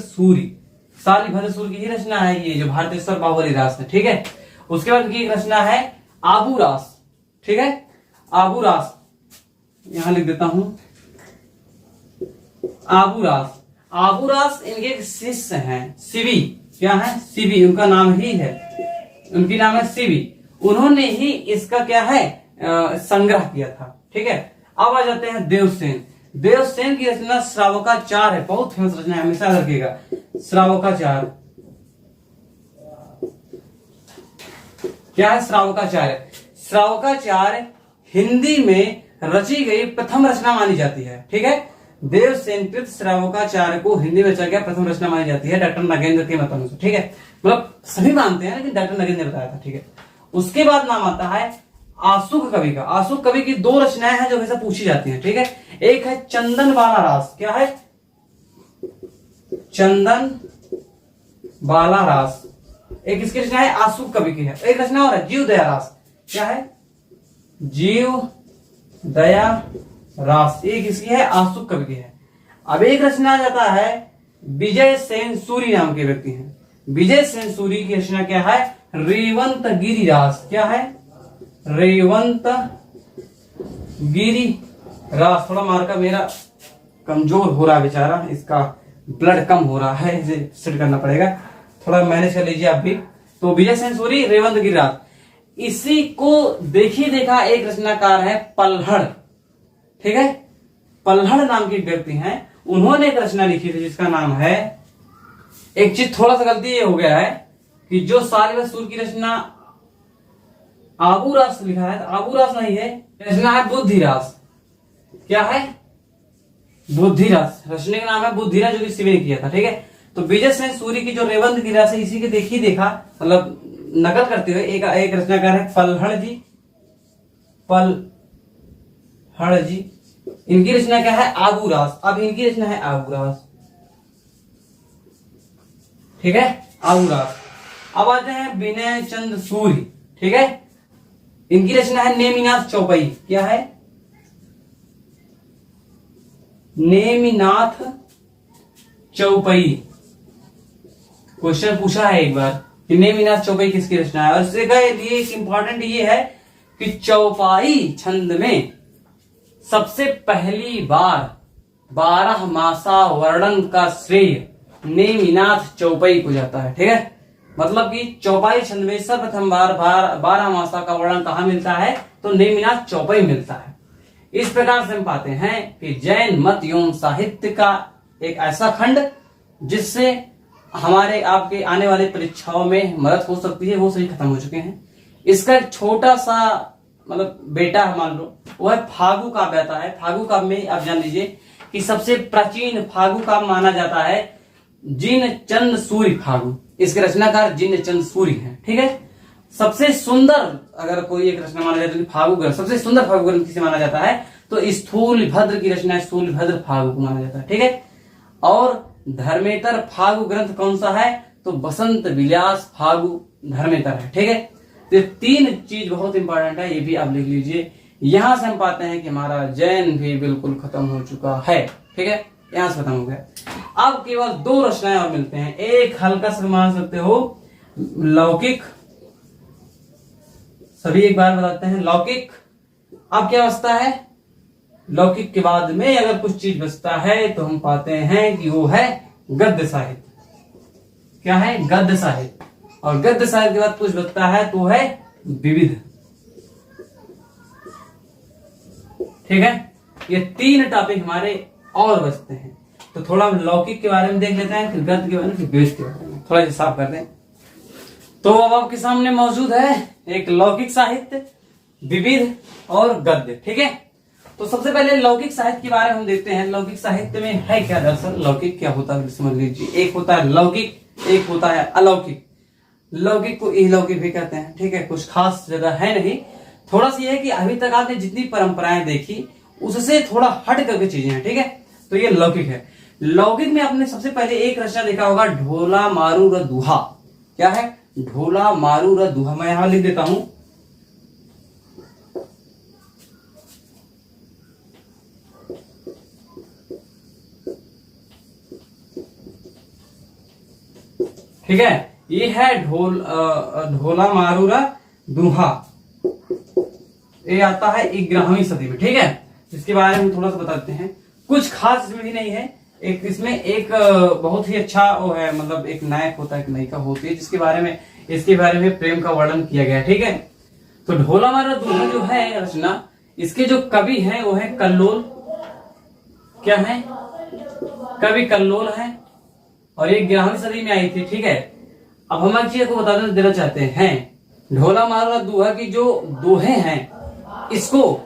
सूरी की ही रचना है ये जो भारतेश्वर बाहुबली रास है। ठीक है। उसके बाद की रचना है आबू रास। ठीक है, आबू रास यहां लिख देता हूं। आबू रास इनके शिष्य हैं शिवी। क्या है? शिवी, उनका नाम ही है, उनकी नाम है शिवी। उन्होंने ही इसका क्या है संग्रह किया था। ठीक है, अब आ जाते हैं देवसेन। देवसेन की रचना श्रावकाचार है, बहुत फेमस रचना है, हमेशा याद रखिएगा। श्रावकाचार क्या है? श्रावकाचार्य। श्रावकाचार्य हिंदी में रची गई प्रथम रचना मानी जाती है। ठीक है, देवसेन कृत श्रावकाचार्य को हिंदी में रचा गया प्रथम रचना मानी जाती है डॉक्टर नगेंद्र के मत अनुसार। ठीक है, मतलब सभी मानते हैं लेकिन डॉक्टर नगेंद्र ने बताया था। ठीक है, उसके बाद नाम आता है आशुक कवि का। आशुक कवि की दो रचनाएं हैं जो हमेशा पूछी जाती हैं। ठीक है, एक है चंदन बाला रास। क्या है? चंदन बाला रास। एक इसकी रचना है आशुक कवि की है। एक रचना और है जीव दया रास। क्या है? जीव दया रास। एक इसकी है आशुक कवि की है। अब एक रचना आ जाता है विजय सेन सूरी नाम के व्यक्ति हैं। विजय सेन सूरी की रचना क्या है? रेवंत गिरी रास। क्या है? रेवंत गिरी रास। थोड़ा मार्का मेरा कमजोर हो रहा है बेचारा, इसका ब्लड कम हो रहा है, इसे सेट करना पड़ेगा, थोड़ा मैनेज कर लीजिए आप भी। तो विजय सेन सूरी रेवंत गिरी रास। इसी को देखी देखा एक रचनाकार है पल्हड़। ठीक है, पल्हड़ नाम के व्यक्ति हैं, उन्होंने एक रचना लिखी थी जिसका नाम है, एक चीज थोड़ा सा गलती ये हो गया है कि जो सालिब सूर की रचना आबू रास लिखा है, आबू रास नहीं है, रचना है बुद्धिरास। क्या है? बुद्धिरास। रचने का नाम है बुद्धिरास, जो कि शिव ने किया था। ठीक है, तो विजय सेन सूरी की जो रेवंत गिरी रास है, इसी के देखी देखा मतलब नकल करते हुए एक रचनाकार है पल्हड़ जी। पल्हड़ जी, इनकी रचना क्या है? आबू रास। अब इनकी रचना है आबू रास। ठीक है, आबू रास। अब आते हैं विनय चंद्र सूरी। ठीक है, इनकी रचना है नेमिनाथ चौपाई। क्या है? नेमिनाथ चौपाई। क्वेश्चन पूछा है एक बार कि नेमिनाथ चौपाई किसकी रचना है, और इसके लिए एक इंपॉर्टेंट ये है कि चौपाई छंद में सबसे पहली बार 12 मासा वर्णन का श्रेय नेमिनाथ चौपाई को जाता है। ठीक है, मतलब कि चौपाई छंद में सर्वप्रथम बार 12 मासा का वर्णन कहां मिलता है? तो नेमिनाथ चौपाई मिलता है। इस प्रकार से हम पाते हैं कि जैन मत एवं साहित्य का एक ऐसा खंड जिससे हमारे आपके आने वाले परीक्षाओं में मदद हो सकती है, वो सभी खत्म हो चुके हैं। इसका एक छोटा सा मतलब बेटा मान लो, वो है फागु काव्य आता है। फागु काव्य में आप जान लीजिए कि सबसे प्राचीन फागु काव्य माना जाता है जिन चंद सूरी फागु। इसके रचनाकार जिन चंद सूरी हैं। ठीक है, सबसे सुंदर अगर कोई एक रचना माना जाए तो फागु ग्रंथ, सबसे सुंदर फागु ग्रंथ किसे माना जाता है? तो स्थूल भद्र की रचना स्थूल भद्र फागु को माना जाता है। ठीक है, और धर्मेतर फागु ग्रंथ कौन सा है? तो बसंत विलास फागु धर्मेतर है। ठीक है, तो ये तीन चीज बहुत इंपॉर्टेंट है, ये भी आप लिख लीजिए। यहां से हम पाते हैं कि हमारा जैन भी बिल्कुल खत्म हो चुका है। ठीक है, यहां से खत्म हो गया। अब केवल 2 रचनाएं और मिलते हैं। एक हल्का सा मान सकते हो लौकिक, सभी एक बार बताते हैं लौकिक। अब क्या बचता है? लौकिक के बाद में अगर कुछ चीज बचता है तो हम पाते हैं कि वो है गद्य साहित्य। क्या है? गद्य साहित्य। और गद्य साहित्य के बाद कुछ बचता है तो है विविध। ठीक है, ये 3 टॉपिक हमारे और बचते हैं। तो थोड़ा हम लौकिक के बारे में देख लेते हैं, फिर गद्य के बारे में, फिर विविध के बारे में थोड़ा हिसाब कर दें। तो अब आपके सामने मौजूद है एक लौकिक साहित्य, विविध और गद्य। ठीक है, तो सबसे पहले लौकिक साहित्य के बारे में हम देखते हैं। लौकिक साहित्य में है क्या? दरअसल लौकिक क्या होता है समझ लीजिए। एक होता है लौकिक, एक होता है अलौकिक। लौकिक को इहलौकिक भी कहते हैं। ठीक है, कुछ खास ज्यादा है नहीं, थोड़ा सा ये है कि अभी तक आपने जितनी परंपराएं देखी उससे थोड़ा हट करके चीजें हैं। ठीक है, तो ये लौकिक है। लौकिक में आपने सबसे पहले एक रचना देखा होगा, ढोला मारू र दुहा। क्या है? ढोला मारू र दुहा। मैं यहां लिख देता हूं, ठीक है, ये है ढोला मारू र दुहा। ये आता है 11वीं सदी में। ठीक है, इसके बारे में थोड़ा सा बताते हैं। कुछ खास इसमें भी नहीं है। एक इसमें एक बहुत ही अच्छा वो है, मतलब एक नायक होता है, एक नायिका होती है, जिसके बारे में इसके बारे में प्रेम का वर्णन किया गया है। ठीक है, तो ढोला मारा दूल्हा जो है रचना, इसके जो कवि हैं वो है कल्लोल। क्या है? कवि कल्लोल है और ये 11वीं सदी में आई थी। ठीक है, अब हम एक चीज को बता देना चाहते हैं, ढोला मारा दूल्हा की जो दोहे हैं इसको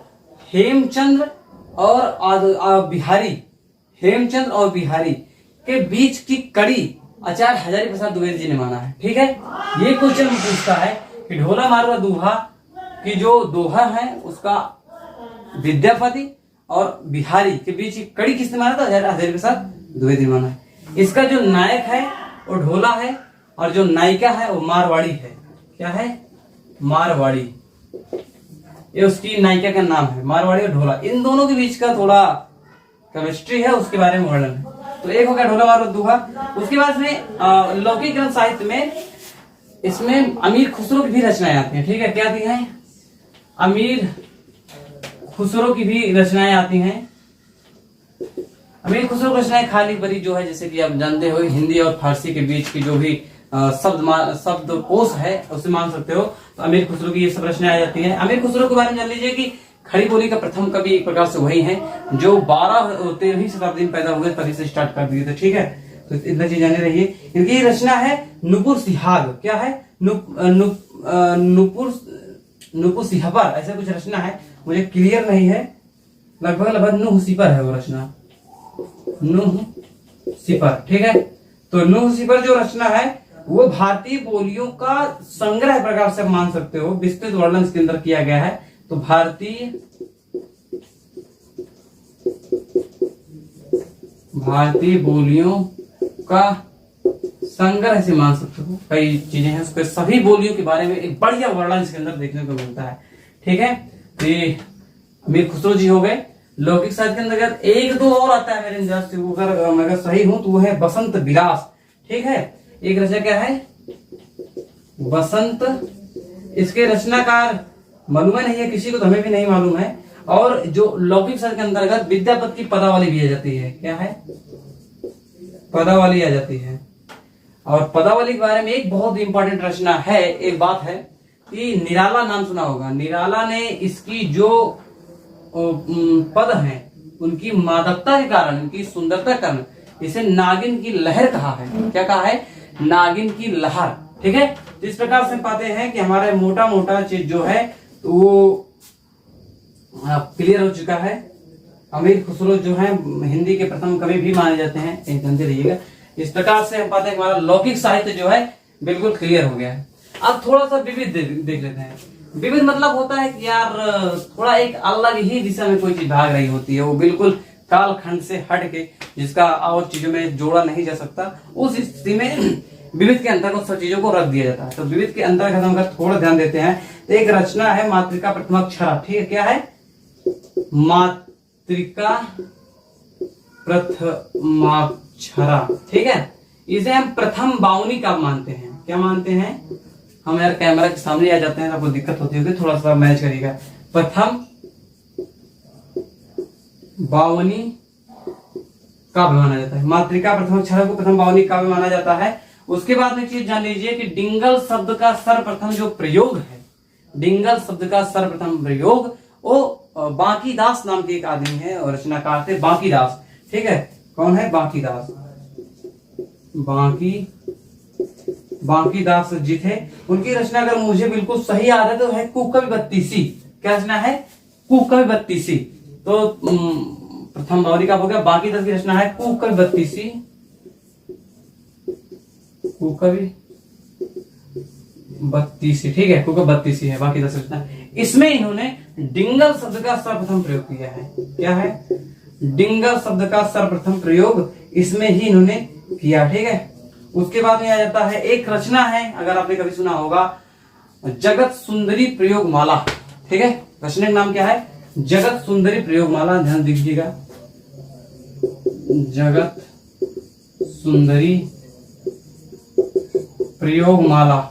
हेमचंद्र और बिहारी, हेमचंद्र और बिहारी के बीच की कड़ी आचार्य हजारी प्रसाद द्विवेदी जी ने माना है। ठीक है, ये क्वेश्चन पूछता है कि ढोला मारवा दूल्हा की जो दोहा है उसका विद्यापति और बिहारी के बीच की कड़ी किसने माना था? हजारी प्रसाद द्विवेदी ने माना है। इसका जो नायक है वो ढोला है और जो नायिका है वो मारवाड़ी है। क्या है? मारवाड़ी, ये उसकी नायिका का नाम है, मारवाड़ी और ढोला। इन दोनों के बीच का थोड़ा केमिस्ट्री है, उसके बारे में वर्णन है। तो एक हो गया ढोला मारवा दूल्हा। उसके बाद में लौकिक ग्रंथ साहित्य में इसमें अमीर खुसरो की भी रचनाएं आती हैं। ठीक है, क्या आती हैं? अमीर खुसरो की भी रचनाएं आती हैं। अमीर खुसरो की रचनाएं खाली बरी जो है, जैसे कि आप जानते हो हिंदी और फारसी के बीच की जो भी शब्द कोश है उसे मान सकते हो। तो अमीर खुसरो की ये सब रचनाएं आ जाती हैं। अमीर खुसरो के बारे में जान लीजिए कि खड़ी बोली का प्रथम कवि एक प्रकार से वही है जो 13वीं शताब्दी में पैदा हुए, तभी से स्टार्ट कर दिए थे। ठीक है, तो इतना चीज जाने रहिए। इनकी रचना है नुपुर सिहाग। क्या है? नुपुर सिहपर, ऐसा कुछ रचना है, मुझे क्लियर नहीं है, लगभग नुह सिपर है वो रचना, नुह सिपर। ठीक है, तो नुह सिपर जो रचना है वो भारतीय बोलियों का संग्रह प्रकार से मान सकते हो, विस्तृत वर्णन इसके अंदर किया गया है। तो भारतीय बोलियों का संग्रह से मान सकते हो, कई चीजें हैं उसके, सभी बोलियों के बारे में एक बढ़िया वर्णन इसके अंदर देखने को मिलता है। ठीक है, तो ये अमीर खुसरो जी हो गए। लौकिक साहित्य के अंतर्गत एक दो और आता है मेरे अंदाज से, अगर सही हूं तो वो है बसंत विलास। ठीक है, एक रचना क्या है? बसंत। इसके रचनाकार मालूम नहीं है किसी को, तो हमें भी नहीं मालूम है। और जो लौकिक साहित्य के अंतर्गत विद्यापति की पदावली भी आ जाती है। क्या है? पदावली आ जाती है। और पदावली के बारे में एक बहुत इंपॉर्टेंट रचना है, एक बात है कि निराला नाम सुना होगा। निराला ने इसकी जो पद हैं उनकी मादकता के कारण, उनकी सुंदरता के कारण इसे नागिन की लहर कहा है। क्या कहा है? नागिन की लहर। ठीक है, तो इस प्रकार से पाते हैं कि हमारे मोटा मोटा चीज जो है तो वो क्लियर हो चुका है। अमीर खुसरो जो है हिंदी के प्रथम कवि भी माने जाते हैं, जानते रहिएगा। इस प्रकार से हम पाते हैं हमारा लौकिक साहित्य जो है बिल्कुल क्लियर हो गया है। अब थोड़ा सा विविध देख लेते हैं। विविध मतलब होता है कि यार थोड़ा एक अलग ही दिशा में कोई चीज भाग रही होती है, वो बिल्कुल कालखंड से हट के, जिसका और चीजों में जोड़ा नहीं जा सकता, उस स्थिति में विविध के अंतर्गत सब चीजों को रख दिया जाता है। तो विविध के अंतर्गत हम अगर थोड़ा ध्यान देते हैं तो एक रचना है मातृका प्रथमाक्षरा। ठीक है, क्या है? मातृका प्रथमाक्षरा। ठीक है, इसे हम प्रथम बावनी का मानते हैं। क्या मानते हैं हम? यार कैमरा के सामने आ जाते हैं, आपको दिक्कत होती होगी, थोड़ा सा मैच करिएगा। प्रथम बावनी काव्य माना जाता है। मातृका प्रथमाक्षरा को प्रथम बावनी काव्य माना जाता है। उसके बाद में चीज जान लीजिए कि डिंगल शब्द का सर्वप्रथम जो प्रयोग है, डिंगल शब्द का सर्वप्रथम प्रयोग वो बांकीदास नाम के एक आदमी है और रचनाकार थे, बांकीदास। ठीक है, कौन है? बांकीदास। बांकीदास जी थे। उनकी रचना अगर मुझे बिल्कुल सही याद है तो है कुकवि बत्तीसी। क्या रचना है? कुकवि बत्तीसी। तो प्रथम बावनी का हो गया। बांकीदास की रचना है कुकवि बत्तीसी। कुकवि बत्तीसी। ठीक है, कुकवि बत्तीसी है बांकीदास रचना। इसमें इन्होंने डिंगल शब्द का सर्वप्रथम प्रयोग किया है। क्या है? डिंगल शब्द का सर्वप्रथम प्रयोग इसमें ही इन्होंने किया। ठीक है, उसके बाद में आ जाता है एक रचना है, अगर आपने कभी सुना होगा, जगत सुंदरी प्रयोग माला। ठीक है, रचना का नाम क्या है? जगत सुंदरी प्रयोग माला। ध्यान दीजिएगा, जगत सुंदरी प्रयोग माला।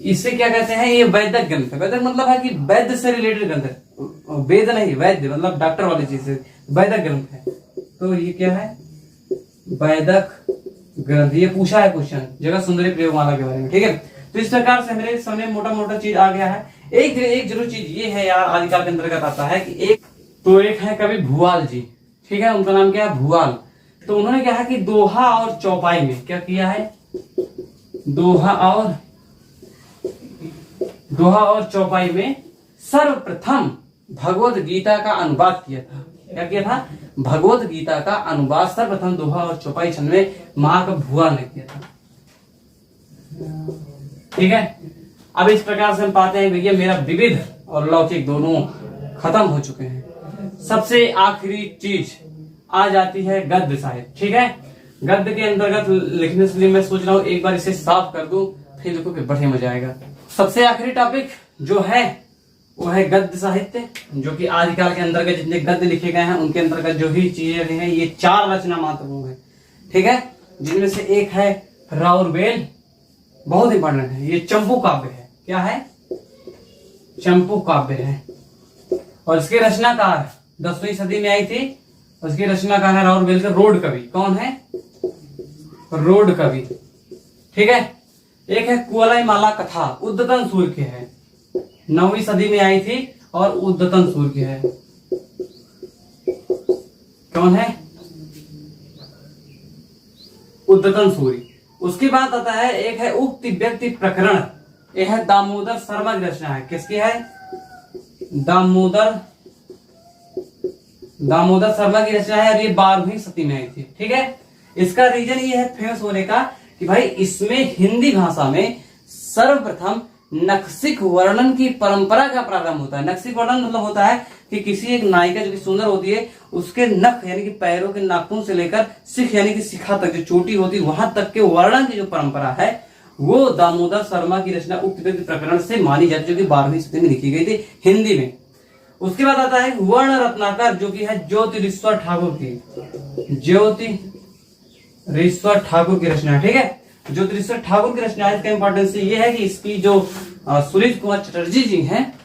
इसे क्या कहते हैं? ये वैदिक ग्रंथ है। वैदिक मतलब है कि वैद्य से रिलेटेड ग्रंथ है, वेद नहीं, वैद्य मतलब डॉक्टर वाली चीज है, वैदिक ग्रंथ है। तो ये क्या है? वैदिक ग्रंथ। ये पूछा है क्वेश्चन जगत सुंदरी प्रयोगमाला के बारे में। ठीक है, तो इस प्रकार से मेरे सामने मोटा मोटा चीज आ गया है। एक जरूर चीज ये है यार, आदिकाल के अंतर्गत आता है कि एक है कवि भुआल जी, ठीक है, उनका नाम क्या है, भुआल। तो उन्होंने क्या है कि दोहा और चौपाई में क्या किया है, दोहा और चौपाई में सर्वप्रथम भगवत गीता का अनुवाद किया था। क्या किया था, भगवत गीता का अनुवाद सर्वप्रथम दोहा और चौपाई छंद में महाकवि भुआल ने किया था। ठीक है, अब इस प्रकार से हम पाते हैं भैया मेरा विविध और लौकिक दोनों खत्म हो चुके हैं। सबसे आखिरी चीज आ जाती है गद्य साहित्य। ठीक है, गद्य के अंतर्गत लिखने से मैं सोच रहा हूँ एक बार इसे साफ कर दूं, फिर देखो कि बढ़िया मजा आएगा। सबसे आखिरी टॉपिक जो है वो है गद्य साहित्य, जो कि आदिकाल के अंतर्गत जितने गद्य लिखे गए हैं उनके अंतर्गत जो भी चीजें हैं ये 4 रचना मात्र है। ठीक है, जिनमें से एक है राउरबेल, बहुत इंपॉर्टेंट है, ये चंपू काव्य है। क्या है, चंपू काव्य है। और इसके रचनाकार 10वीं सदी में आई थी, उसके रचनाकार है राउरबेल के रोड कवि। कौन है, रोड कवि। ठीक है, एक है कुवलई माला कथा, उद्यतन सूर्य के है, 9वीं सदी में आई थी और उद्यतन सूर्य के है। कौन है, उद्यतन सूर्य। उसके बाद आता है एक है उक्ति व्यक्ति प्रकरण, यह है दामोदर शर्मा की रचना है। किसकी है, दामोदर शर्मा की रचना है और ये 12वीं सदी में आई थी। ठीक है, इसका रीजन ये है फेमस होने का कि भाई इसमें हिंदी भाषा में सर्वप्रथम नक्सिक वर्णन की परंपरा का प्रारंभ होता है। नक्सिक वर्णन मतलब होता है कि किसी एक नायिका जो कि सुंदर होती है उसके नख यानी कि पैरों के नाखून से लेकर शिख यानी कि शिखा तक जो चोटी होती है वहां तक के वर्णन की जो परंपरा है वो दामोदर शर्मा की रचना उक्त प्रकरण से मानी जाती है, जो कि 12वीं सदी में लिखी गई थी हिंदी में। उसके बाद आता है वर्ण रत्नाकर, जो कि है ज्योतिरीश्वर ठाकुर की, ज्योतिरीश्वर ठाकुर की रचना। ठीक है, ज्योतिरीश्वर ठाकुर की रचना, इसका इंपॉर्टेंस ये है कि इसकी जो सुनीत कुमार चटर्जी जी हैं,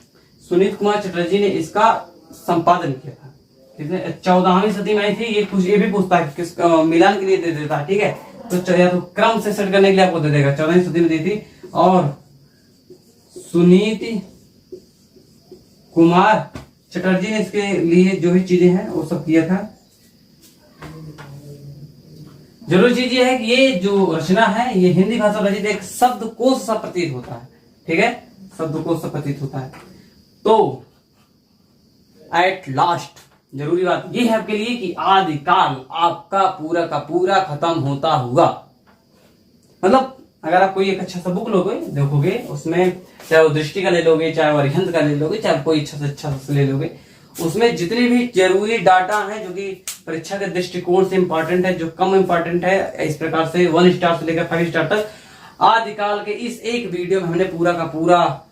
सुनीत कुमार चटर्जी ने इसका संपादन किया था। ठीक है, 14वीं सदी में आई थी। ये भी पूछता है किस मिलान के लिए दे देता है। ठीक है, तो चलिए तो क्रम से सेट करने के लिए आपको दे देगा। 14वीं सदी में दी थी और सुनीत कुमार चटर्जी ने इसके लिए जो भी चीजें हैं वो सब किया था। जरूर चीज ये है कि ये जो रचना है ये हिंदी भाषा रचित एक शब्दकोश सा प्रतीत होता है। ठीक है, शब्दकोश सा प्रतीत होता है। तो एट लास्ट जरूरी बात ये है आपके लिए कि आदिकाल आपका पूरा का पूरा खत्म होता हुआ, मतलब अगर आप कोई एक अच्छा सा बुक लोगे देखोगे उसमें चाहे वो दृष्टि का ले लोगे, चाहे वो अरिहंत का ले लोगे, चाहे कोई अच्छा से ले लोगे, उसमें जितने भी जरूरी डाटा है जो कि परीक्षा के दृष्टिकोण से इंपॉर्टेंट है, जो कम इंपॉर्टेंट है, इस प्रकार से 1 स्टार से लेकर 5 स्टार तक आदिकाल के इस एक वीडियो में हमने पूरा का पूरा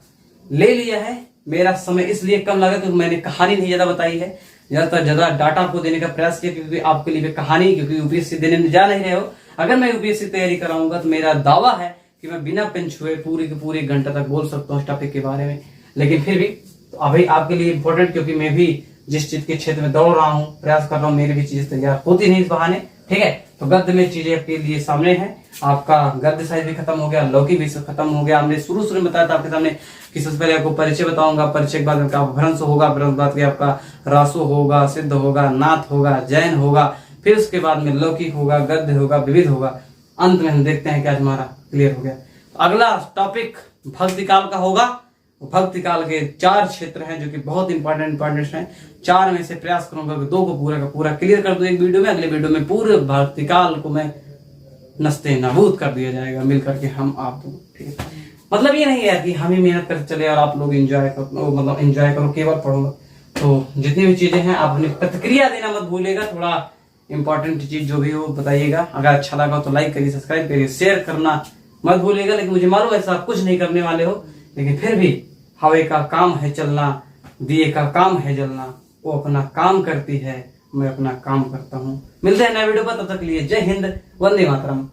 ले लिया है। मेरा समय इसलिए कम लगा क्योंकि मैंने कहानी नहीं ज्यादा बताई है, ज्यादा डाटा आपको देने का प्रयास किया क्योंकि आपके लिए कहानी, क्योंकि यूपीएससी देने जा नहीं रहे हो। अगर मैं यूपीएससी तैयारी कराऊंगा तो मेरा दावा है कि मैं बिना पेन छुए पूरी के पूरे घंटे तक बोल सकता हूँ इस टॉपिक के बारे में। लेकिन फिर भी तो अभी आपके लिए इंपॉर्टेंट, क्योंकि मैं भी जिस चीज के क्षेत्र में दौड़ रहा हूँ, प्रयास कर रहा हूँ, मेरी भी चीजें तैयार होती नहीं इस बहाने। ठीक है, तो गद्य में चीजें आपके लिए सामने है। आपका गद्य साहित्य भी खत्म हो गया, लौकिक भी खत्म हो गया। हमने शुरू में बताया था आपके सामने कि सबसे पहले आपको परिचय बताऊंगा, परिचय के बाद आपका भ्रंश होगा, भ्रंश बाद आपका रासो होगा, सिद्ध होगा, नाथ होगा, जैन होगा, फिर उसके बाद में लौकिक होगा, गद्य होगा, विविध होगा। अंत में हम देखते हैं कि आज हमारा क्लियर हो गया। अगला टॉपिक भक्ति काल का होगा। भक्ति काल के 4 क्षेत्र हैं जो कि बहुत इंपॉर्टेंट हैं। 4 में से प्रयास करूंगा कि 2 को पूरा का पूरा क्लियर कर दूं एक वीडियो में। अगले वीडियो में पूरे भक्ति काल को मैं नस्ते नाबूद कर दिया जाएगा मिलकर के हम आप लोग। ठीक है, मतलब ये नहीं है कि हम ही मेहनत कर चले और आप लोग एंजॉय करो, मतलब एंजॉय करो केवल पढ़ो। तो जितनी भी चीजें हैं आप अपनी प्रतिक्रिया देना मत भूलिएगा, थोड़ा इंपॉर्टेंट चीज जो भी हो बताइएगा। अगर अच्छा लगा तो लाइक करिए, सब्सक्राइब करिए, शेयर करना मत भूलिएगा। लेकिन मुझे मालूम है ऐसा आप कुछ नहीं करने वाले हो, लेकिन फिर भी हवा का काम है चलना, दिए का काम है जलना। वो अपना काम करती है, मैं अपना काम करता हूँ। मिलते हैं नए वीडियो पर, तब तक के लिए जय हिंद, वंदे मातरम।